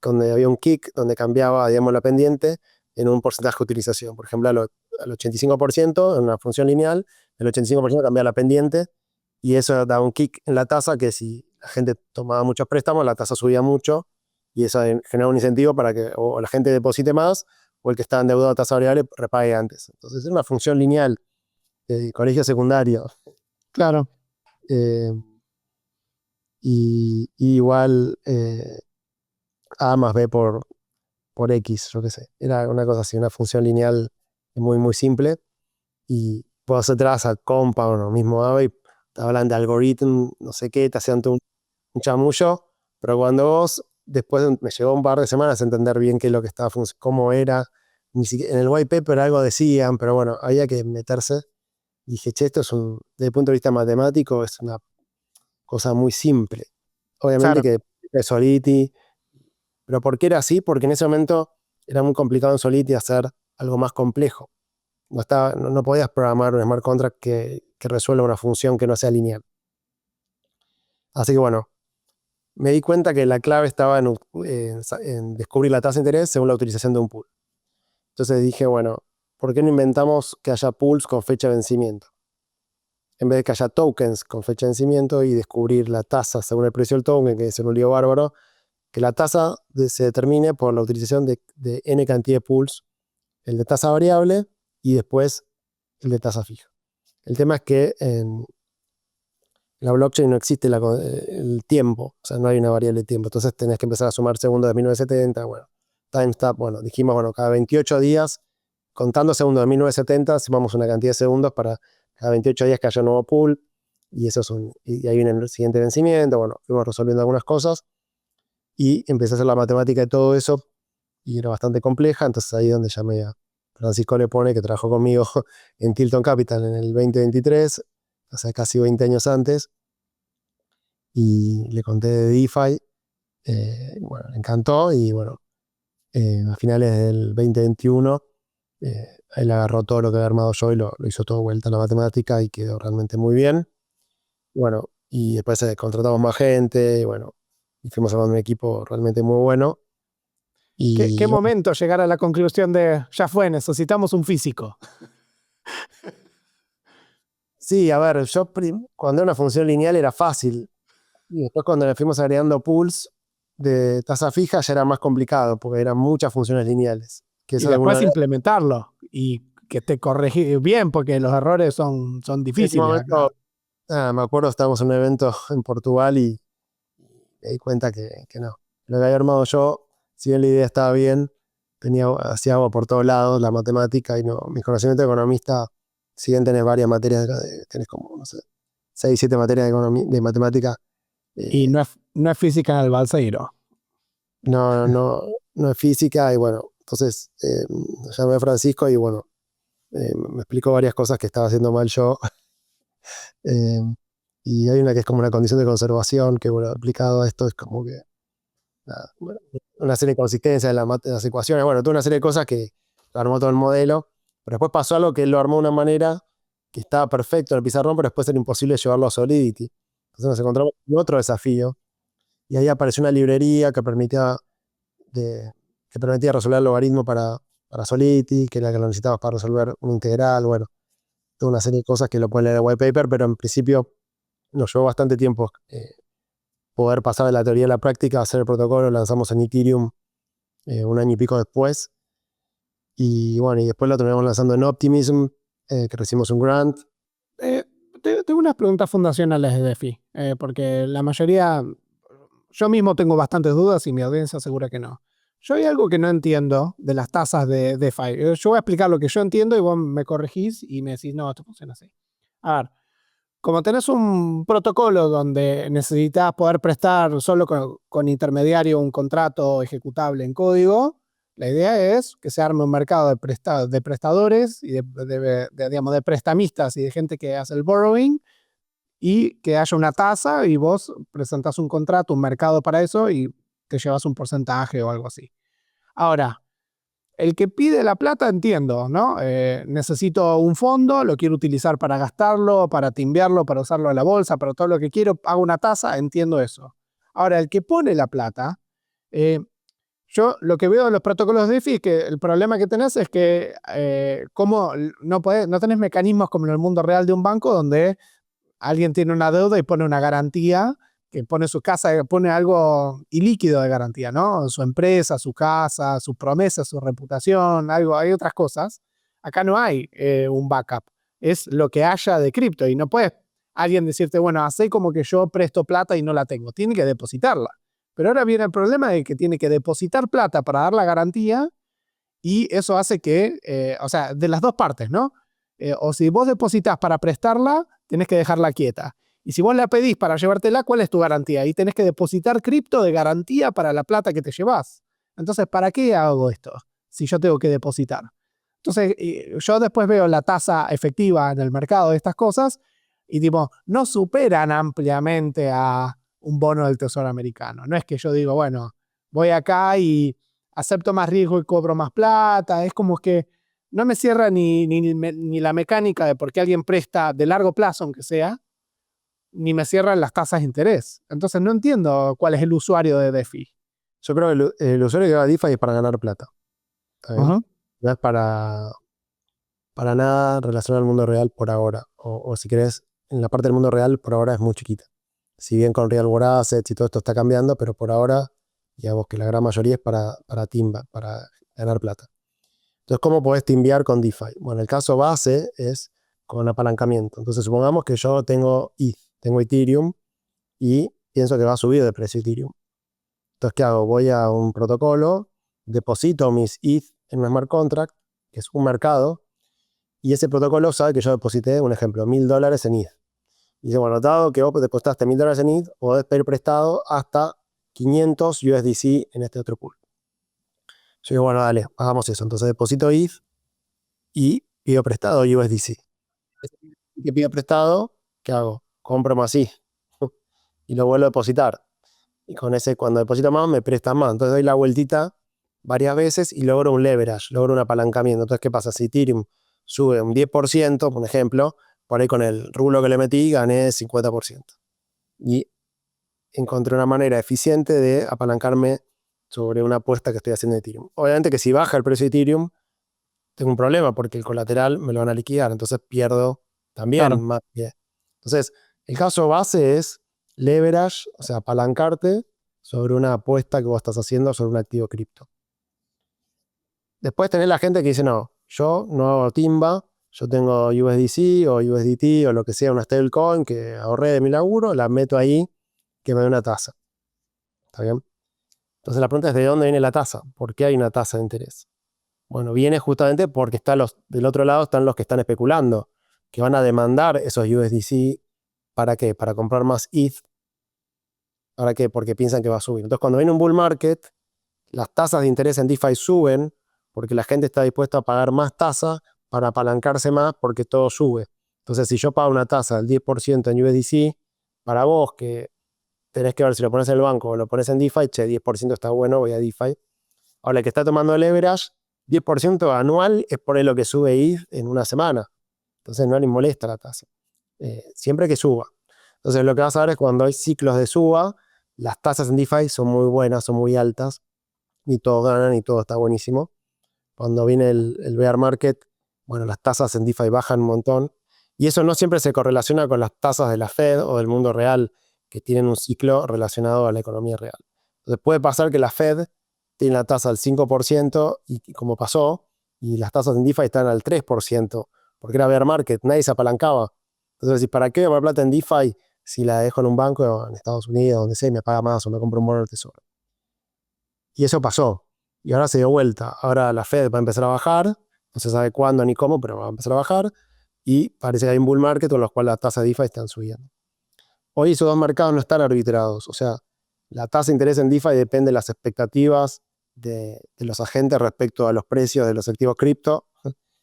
A: donde había un kick, donde cambiaba, digamos, la pendiente en un porcentaje de utilización. Por ejemplo, al 85%, en una función lineal, el 85% cambiaba la pendiente y eso daba un kick en la tasa que si la gente tomaba muchos préstamos, la tasa subía mucho y eso generaba un incentivo para que o la gente deposite más o el que estaba endeudado a tasa variable repague antes. Entonces, es una función lineal de colegio secundario.
B: Claro.
A: Eh, y igual A más B por X, yo qué sé. Era una cosa así, una función lineal muy, muy simple. Y vos atrás a Compound o mismo Aave, y te hablan de algoritmo, no sé qué, te hacían todo un chamullo. Pero cuando vos, después me llegó un par de semanas a entender bien qué es lo que estaba cómo era. Ni siquiera, en el white paper algo decían, pero bueno, había que meterse. Y dije, che, esto desde el punto de vista matemático, es una cosa muy simple. Obviamente
B: Claro.
A: que es Solidity. ¿Pero por qué era así? Porque en ese momento era muy complicado en Solidity hacer algo más complejo. No podías programar un smart contract que resuelva una función que no sea lineal. Así que bueno, me di cuenta que la clave estaba en descubrir la tasa de interés según la utilización de un pool. Entonces dije, bueno, ¿por qué no inventamos que haya pools con fecha de vencimiento? En vez de que haya tokens con fecha de vencimiento y descubrir la tasa según el precio del token, que es un lío bárbaro, que la tasa se determine por la utilización de n cantidad de pools, el de tasa variable y después el de tasa fija. El tema es que en la blockchain no existe el tiempo, o sea, no hay una variable de tiempo, entonces tenés que empezar a sumar segundos de 1970, bueno, timestamp, bueno, dijimos, bueno, cada 28 días, contando segundos de 1970, sumamos una cantidad de segundos para cada 28 días que haya un nuevo pool, y y ahí viene el siguiente vencimiento, bueno, fuimos resolviendo algunas cosas, y empecé a hacer la matemática de todo eso, y era bastante compleja, entonces ahí es donde llamé a Francisco Lepone, que trabajó conmigo en Tilton Capital en el 2023, o sea, casi 20 años antes, y le conté de DeFi, bueno, le encantó, y bueno, a finales del 2021, él agarró todo lo que había armado yo y lo hizo todo vuelta a la matemática y quedó realmente muy bien. Bueno, y después contratamos más gente, y bueno, y fuimos armando un equipo realmente muy bueno.
B: ¿Qué
A: Y
B: momento llegar a la conclusión de ya fue, necesitamos un físico?
A: sí, a ver, cuando era una función lineal era fácil. Y después cuando le fuimos agregando pools de tasa fija ya era más complicado porque eran muchas funciones lineales. Que
B: Y
A: eso de alguna
B: después
A: manera,
B: implementarlo y que te corregí bien, porque los errores son
A: en ese
B: difíciles
A: momento,
B: acá.
A: me acuerdo, estábamos en un evento en Portugal y me di cuenta que no. Lo que había armado yo, si bien la idea estaba bien, hacía agua por todos lados, la matemática y no. Mis conocimientos de economista, si bien tenés varias materias, tenés como, no sé, 6, 7 materias de matemática,
B: Y
A: eh,
B: no es física en el Balseiro.
A: no es física y bueno, entonces llamé a Francisco y bueno, me explicó varias cosas que estaba haciendo mal yo. eh, y hay una que es como una condición de conservación que bueno, aplicado a esto es como que nada, bueno, una serie de consistencias de las ecuaciones, bueno, toda una serie de cosas que armó todo el modelo, pero después pasó algo que él lo armó de una manera que estaba perfecto en el pizarrón, pero después era imposible llevarlo a Solidity. Entonces nos encontramos con otro desafío, y ahí apareció una librería que permitía resolver el logaritmo para Solidity, que era la que lo necesitabas para resolver un integral, bueno, toda una serie de cosas que lo pueden leer en el white paper, pero en principio nos llevó bastante tiempo poder pasar de la teoría a la práctica, hacer el protocolo, lo lanzamos en Ethereum 1 año y pico después, y bueno, y después lo terminamos lanzando en Optimism, que recibimos un grant.
B: Tengo unas preguntas fundacionales de DeFi, porque la mayoría, yo mismo tengo bastantes dudas y mi audiencia asegura que no. Yo hay algo que no entiendo de las tasas de DeFi. Yo voy a explicar lo que yo entiendo y vos me corregís y me decís, no, esto funciona así. A ver, como tenés un protocolo donde necesitas poder prestar solo con intermediario un contrato ejecutable en código, la idea es que se arme un mercado de prestadores y digamos, de prestamistas y de gente que hace el borrowing, y que haya una tasa y vos presentás un contrato, un mercado para eso y te llevas un porcentaje o algo así. Ahora, el que pide la plata, entiendo, ¿no? Necesito un fondo, lo quiero utilizar para gastarlo, para timbiarlo, para usarlo en la bolsa, para todo lo que quiero, hago una tasa, entiendo eso. Ahora, el que pone la plata, yo lo que veo de los protocolos de DeFi es que el problema que tenés es que como no tenés mecanismos como en el mundo real de un banco donde alguien tiene una deuda y pone una garantía, que pone su casa, pone algo ilíquido de garantía, ¿no? Su empresa, su casa, sus promesas, su reputación, algo, hay otras cosas. Acá no hay un backup. Es lo que haya de cripto y no puedes alguien decirte, bueno, hacé como que yo presto plata y no la tengo. Tiene que depositarla. Pero ahora viene el problema de que tiene que depositar plata para dar la garantía, y eso hace que, o sea, de las dos partes, ¿no? O si vos depositas para prestarla, tenés que dejarla quieta. Y si vos la pedís para llevártela, ¿cuál es tu garantía? Y tenés que depositar cripto de garantía para la plata que te llevas. Entonces, ¿para qué hago esto si yo tengo que depositar? Entonces, yo después veo la tasa efectiva en el mercado de estas cosas y digo, no superan ampliamente a un bono del Tesoro americano. No es que yo digo, bueno, voy acá y acepto más riesgo y cobro más plata. Es como que no me cierra ni la mecánica de por qué alguien presta de largo plazo, aunque sea, ni me cierran las tasas de interés. Entonces no entiendo cuál es el usuario de DeFi.
A: Yo creo que el usuario que va a DeFi es para ganar plata. ¿Está bien?
B: Ajá.
A: No es para nada relacionado al mundo real por ahora. O si querés, en la parte del mundo real por ahora es muy chiquita. Si bien con Real World Assets y todo esto está cambiando, pero por ahora, digamos que la gran mayoría es para timba, para ganar plata. Entonces, ¿cómo podés timbiar con DeFi? Bueno, el caso base es con apalancamiento. Entonces, supongamos que yo tengo ETH, tengo Ethereum y pienso que va a subir de precio Ethereum. Entonces, ¿qué hago? Voy a un protocolo, deposito mis ETH en un smart contract, que es un mercado, y ese protocolo sabe que yo deposité, un ejemplo, $1000 en ETH. Y dice, bueno, dado que vos depositaste $1000 en ETH, podés pedir prestado hasta 500 USDC en este otro pool. Yo digo, bueno, dale, hagamos eso. Entonces deposito ETH y pido prestado USDC. Que pido prestado, ¿qué hago? Compro más ETH y lo vuelvo a depositar. Y con ese, cuando deposito más, me prestan más. Entonces doy la vueltita varias veces y logro un leverage, logro un apalancamiento. Entonces, ¿qué pasa? Si Ethereum sube un 10%, por ejemplo, por ahí con el rublo que le metí gané 50%. Y encontré una manera eficiente de apalancarme sobre una apuesta que estoy haciendo de Ethereum. Obviamente que si baja el precio de Ethereum, tengo un problema porque el colateral me lo van a liquidar, entonces pierdo también
B: Claro.
A: más que... Entonces, el caso base es leverage, o sea, apalancarte sobre una apuesta que vos estás haciendo sobre un activo cripto. Después tenés la gente que dice, no, yo no hago timba, yo tengo USDC o USDT o lo que sea, una stablecoin que ahorré de mi laburo, la meto ahí, que me dé una tasa. ¿Está bien? Entonces la pregunta es, ¿de dónde viene la tasa? ¿Por qué hay una tasa de interés? Bueno, viene justamente porque del otro lado están los que están especulando, que van a demandar esos USDC. ¿Para qué? Para comprar más ETH. ¿Para qué? Porque piensan que va a subir. Entonces, cuando viene un bull market, las tasas de interés en DeFi suben porque la gente está dispuesta a pagar más tasa para apalancarse más porque todo sube. Entonces, si yo pago una tasa del 10% en USDC, para vos que tenés que ver si lo pones en el banco o lo pones en DeFi, che, 10% está bueno, voy a DeFi. Ahora, el que está tomando el leverage, 10% anual es por ahí lo que sube ETH en una semana. Entonces no les molesta la tasa. Siempre que suba. Entonces lo que vas a ver es cuando hay ciclos de suba, las tasas en DeFi son muy buenas, son muy altas, y todos ganan y todo está buenísimo. Cuando viene el bear market, bueno, las tasas en DeFi bajan un montón. Y eso no siempre se correlaciona con las tasas de la Fed o del mundo real, que tienen un ciclo relacionado a la economía real. Entonces puede pasar que la Fed tiene la tasa al 5%, y como pasó, y las tasas en DeFi están al 3%, porque era bear market, nadie se apalancaba. Entonces, ¿para qué voy a poner plata en DeFi si la dejo en un banco en Estados Unidos, donde sea, y me paga más o me compro un bono del tesoro? Y eso pasó. Y ahora se dio vuelta. Ahora la Fed va a empezar a bajar. No se sabe cuándo ni cómo, pero va a empezar a bajar. Y parece que hay un bull market con los cuales las tasas de DeFi están subiendo. Hoy esos dos mercados no están arbitrados. O sea, la tasa de interés en DeFi depende de las expectativas de los agentes respecto a los precios de los activos cripto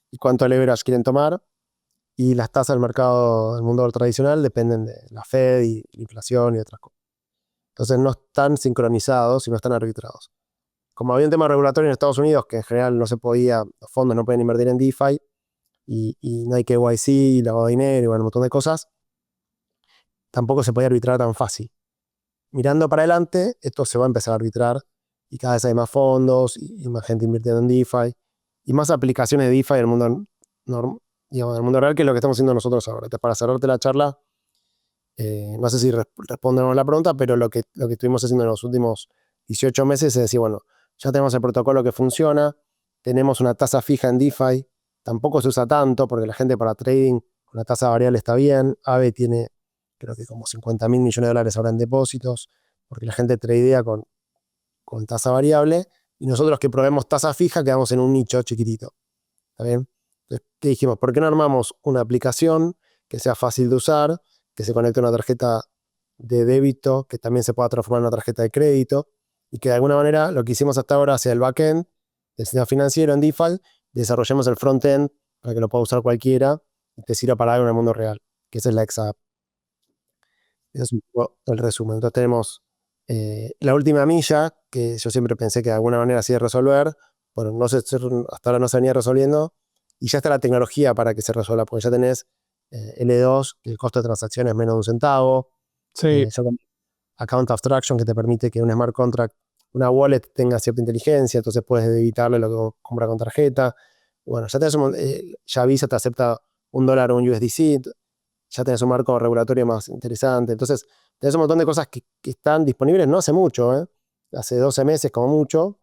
A: y cuánto leverage quieren tomar. Y las tasas del mercado del mundo tradicional dependen de la Fed y la inflación y otras cosas. Entonces no están sincronizados y no están arbitrados. Como había un tema regulatorio en Estados Unidos que en general no se podía, los fondos no pueden invertir en DeFi, y no hay KYC, lavado de dinero y bueno, un montón de cosas, tampoco se podía arbitrar tan fácil. Mirando para adelante, esto se va a empezar a arbitrar y cada vez hay más fondos y más gente invirtiendo en DeFi y más aplicaciones de DeFi en el mundo, digamos, en el mundo real, que es lo que estamos haciendo nosotros ahora. Entonces, para cerrarte la charla, no sé si respondemos la pregunta, pero lo que estuvimos haciendo en los últimos 18 meses es decir, bueno, ya tenemos el protocolo que funciona, tenemos una tasa fija en DeFi, tampoco se usa tanto porque la gente para trading con la tasa variable está bien. Aave tiene, creo que como 50.000 millones de dólares ahora en depósitos, porque la gente tradea con tasa variable, y nosotros que probemos tasa fija quedamos en un nicho chiquitito. ¿Está bien? Entonces, ¿qué dijimos? ¿Por qué no armamos una aplicación que sea fácil de usar, que se conecte a una tarjeta de débito, que también se pueda transformar en una tarjeta de crédito, y que de alguna manera lo que hicimos hasta ahora hacia el backend del sistema financiero en DeFi, desarrollemos el frontend para que lo pueda usar cualquiera y te sirva para algo en el mundo real, que esa es la XApp. Ese es un poco el resumen. Entonces tenemos la última milla, que yo siempre pensé que de alguna manera se iba a resolver. Bueno, no sé, hasta ahora no se venía resolviendo, y ya está la tecnología para que se resuelva, porque ya tenés L2, que el costo de transacción es menos de un centavo.
B: Sí.
A: Ya con Account Abstraction, que te permite que un smart contract, una wallet, tenga cierta inteligencia, entonces puedes evitarle lo que compra con tarjeta. Bueno, ya tenés ya Visa te acepta $1 o un USDC, ya tenés un marco regulatorio más interesante. Entonces, tenés un montón de cosas que están disponibles no hace mucho, hace 12 meses como mucho,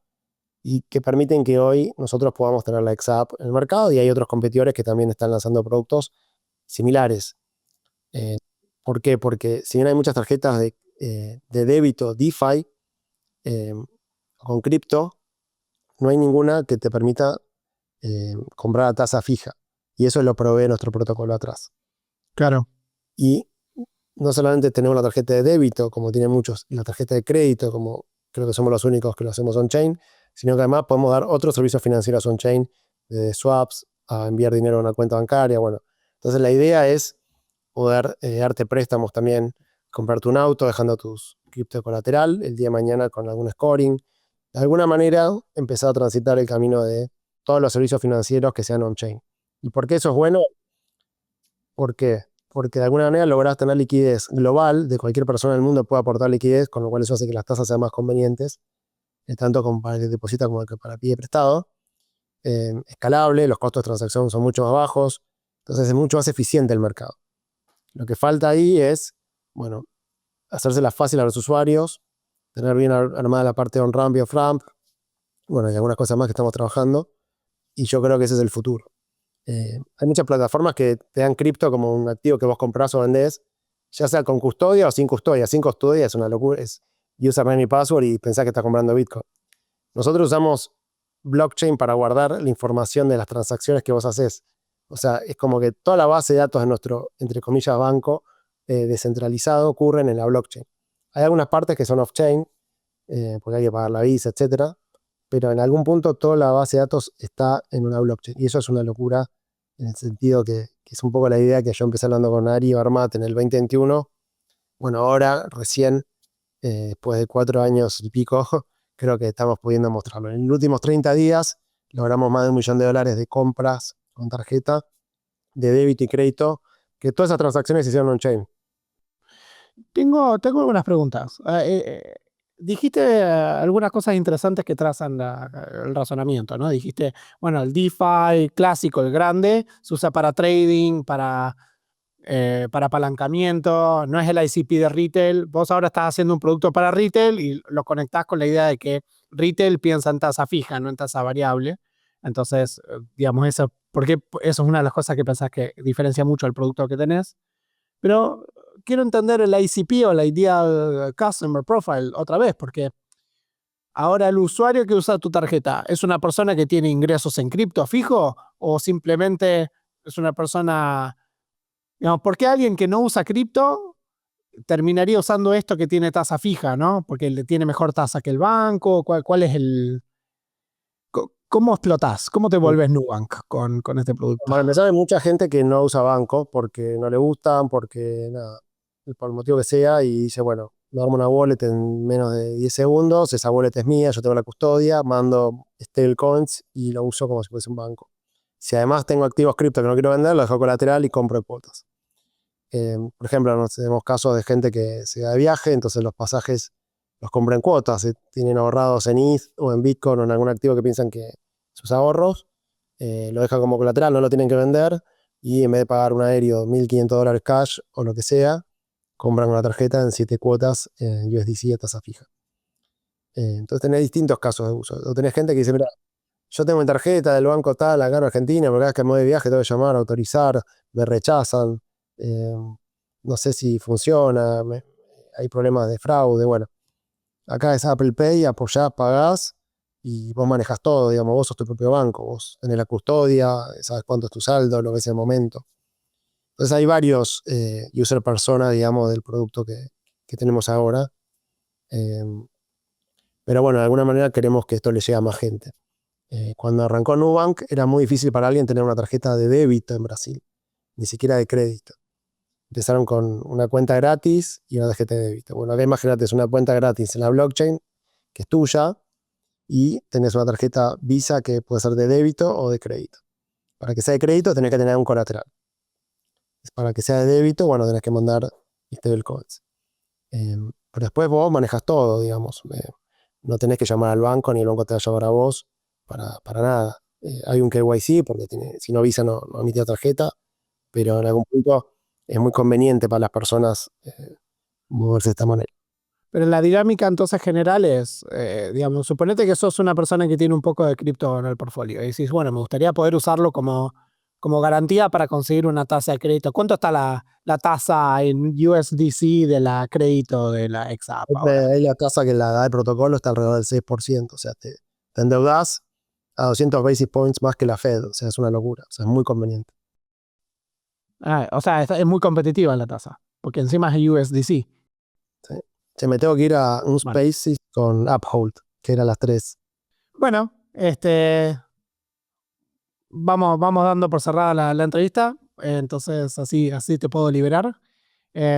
A: y que permiten que hoy nosotros podamos tener la XApp en el mercado, y hay otros competidores que también están lanzando productos similares. ¿Por qué? Porque si bien hay muchas tarjetas de débito DeFi con cripto, no hay ninguna que te permita comprar a tasa fija. Y eso lo provee nuestro protocolo atrás.
B: Claro.
A: Y no solamente tenemos la tarjeta de débito, como tienen muchos, y la tarjeta de crédito, como creo que somos los únicos que lo hacemos on-chain, sino que además podemos dar otros servicios financieros on-chain, de swaps, a enviar dinero a una cuenta bancaria. Bueno, entonces la idea es poder darte préstamos también, comprarte un auto dejando tus cripto colateral el día de mañana con algún scoring. De alguna manera empezar a transitar el camino de todos los servicios financieros que sean on-chain. ¿Y por qué eso es bueno? ¿Por qué? Porque de alguna manera lográs tener liquidez global, de cualquier persona del mundo puede aportar liquidez, con lo cual eso hace que las tasas sean más convenientes, tanto como para el que deposita como para el que pide prestado. Escalable, los costos de transacción son mucho más bajos, entonces es mucho más eficiente el mercado. Lo que falta ahí es, bueno, hacérsela fácil a los usuarios, tener bien armada la parte de on-ramp y off-ramp, bueno, y algunas cosas más que estamos trabajando, y yo creo que ese es el futuro. Hay muchas plataformas que te dan cripto como un activo que vos comprás o vendés, ya sea con custodia o sin custodia. Sin custodia es una locura, es username y password y pensás que estás comprando Bitcoin. Nosotros usamos blockchain para guardar la información de las transacciones que vos haces. O sea, es como que toda la base de datos de nuestro, entre comillas, banco descentralizado ocurren en la blockchain. Hay algunas partes que son off-chain, porque hay que pagar la visa, etcétera, pero en algún punto toda la base de datos está en una blockchain. Y eso es una locura, en el sentido que es un poco la idea que yo empecé hablando con Ari Barmat en el 2021. Bueno, ahora, recién, después de 4 años y pico, creo que estamos pudiendo mostrarlo. En los últimos 30 días logramos más de $1 millón de compras con tarjeta, de débito y crédito, que todas esas transacciones se hicieron on-chain.
B: Tengo algunas preguntas. Dijiste algunas cosas interesantes que trazan el razonamiento, ¿no? Dijiste, bueno, el DeFi clásico, el grande, se usa para trading, para apalancamiento, no es el ICP de retail. Vos ahora estás haciendo un producto para retail y lo conectás con la idea de que retail piensa en tasa fija, no en tasa variable. Entonces, digamos, porque eso es una de las cosas que pensás que diferencia mucho el producto que tenés. Pero quiero entender el ICP o la Ideal Customer Profile otra vez, porque ahora el usuario que usa tu tarjeta, ¿es una persona que tiene ingresos en cripto fijo o simplemente es una persona, digamos, ¿por qué alguien que no usa cripto terminaría usando esto que tiene tasa fija, ¿no? Porque le tiene mejor tasa que el banco. ¿Cuál es el... ¿Cómo explotás? ¿Cómo te vuelves Nubank con este producto?
A: Para empezar, hay mucha gente que no usa banco porque no le gustan, porque nada, por el motivo que sea, y dice, bueno, me armo una wallet en menos de 10 segundos, esa wallet es mía, yo tengo la custodia, mando stablecoins y lo uso como si fuese un banco. Si además tengo activos cripto que no quiero vender, lo dejo colateral y compro cuotas. Por ejemplo, tenemos casos de gente que se va de viaje, entonces los pasajes los compra en cuotas, tienen ahorrados en ETH o en Bitcoin o en algún activo que piensan que sus ahorros, lo dejan como colateral, no lo tienen que vender, y en vez de pagar un aéreo $1.500 cash o lo que sea, compran una tarjeta en 7 cuotas en USDC a tasa fija. Entonces tenés distintos casos de uso. O tenés gente que dice, mira, yo tengo mi tarjeta del banco tal acá en Argentina, porque cada vez que me voy de viaje tengo que llamar, autorizar, me rechazan, no sé si funciona, hay problemas de fraude. Bueno, acá es Apple Pay, apoyás, pagás y vos manejas todo, digamos, vos sos tu propio banco, vos tenés la custodia, sabes cuánto es tu saldo, lo ves en el momento. Entonces hay varios user persona, digamos, del producto que tenemos ahora. Pero bueno, de alguna manera queremos que esto le llegue a más gente. Cuando arrancó Nubank era muy difícil para alguien tener una tarjeta de débito en Brasil, ni siquiera de crédito. Empezaron con una cuenta gratis y una tarjeta de débito. Bueno, acá imagínate, es una cuenta gratis en la blockchain que es tuya y tenés una tarjeta Visa que puede ser de débito o de crédito. Para que sea de crédito tenés que tener un colateral. Para que sea de débito, bueno, tenés que mandar stablecoins. Pero después vos manejas todo, digamos. No tenés que llamar al banco ni el banco te va a llamar a vos para nada. Hay un KYC porque si no Visa no emite tarjeta, pero en algún punto es muy conveniente para las personas moverse de esta manera.
B: Pero la dinámica entonces general es, digamos, suponete que sos una persona que tiene un poco de cripto en el portfolio y decís, bueno, me gustaría poder usarlo como garantía para conseguir una tasa de crédito. ¿Cuánto está la tasa en USDC de la crédito de la XApp ahora?
A: Ahí la tasa que la da el protocolo está alrededor del 6%, o sea, te endeudás a 200 basis points más que la Fed, o sea, es una locura, o sea, es muy conveniente.
B: O sea, es muy competitiva la tasa, porque encima es USDC.
A: Sí, me tengo que ir a un Spaces con Uphold, que era las 3.
B: Bueno, vamos dando por cerrada la entrevista, entonces así te puedo liberar.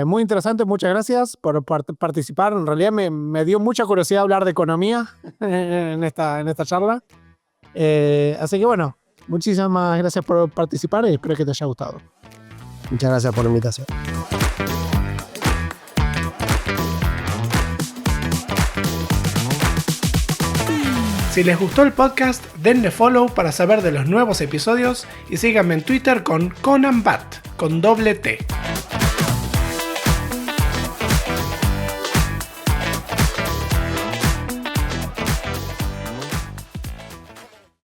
B: Muy interesante, muchas gracias por participar. En realidad me dio mucha curiosidad hablar de economía en esta charla. Así que bueno, muchísimas gracias por participar y espero que te haya gustado.
A: Muchas gracias por la invitación.
B: Si les gustó el podcast, denle follow para saber de los nuevos episodios y síganme en Twitter con ConanBat, con doble T.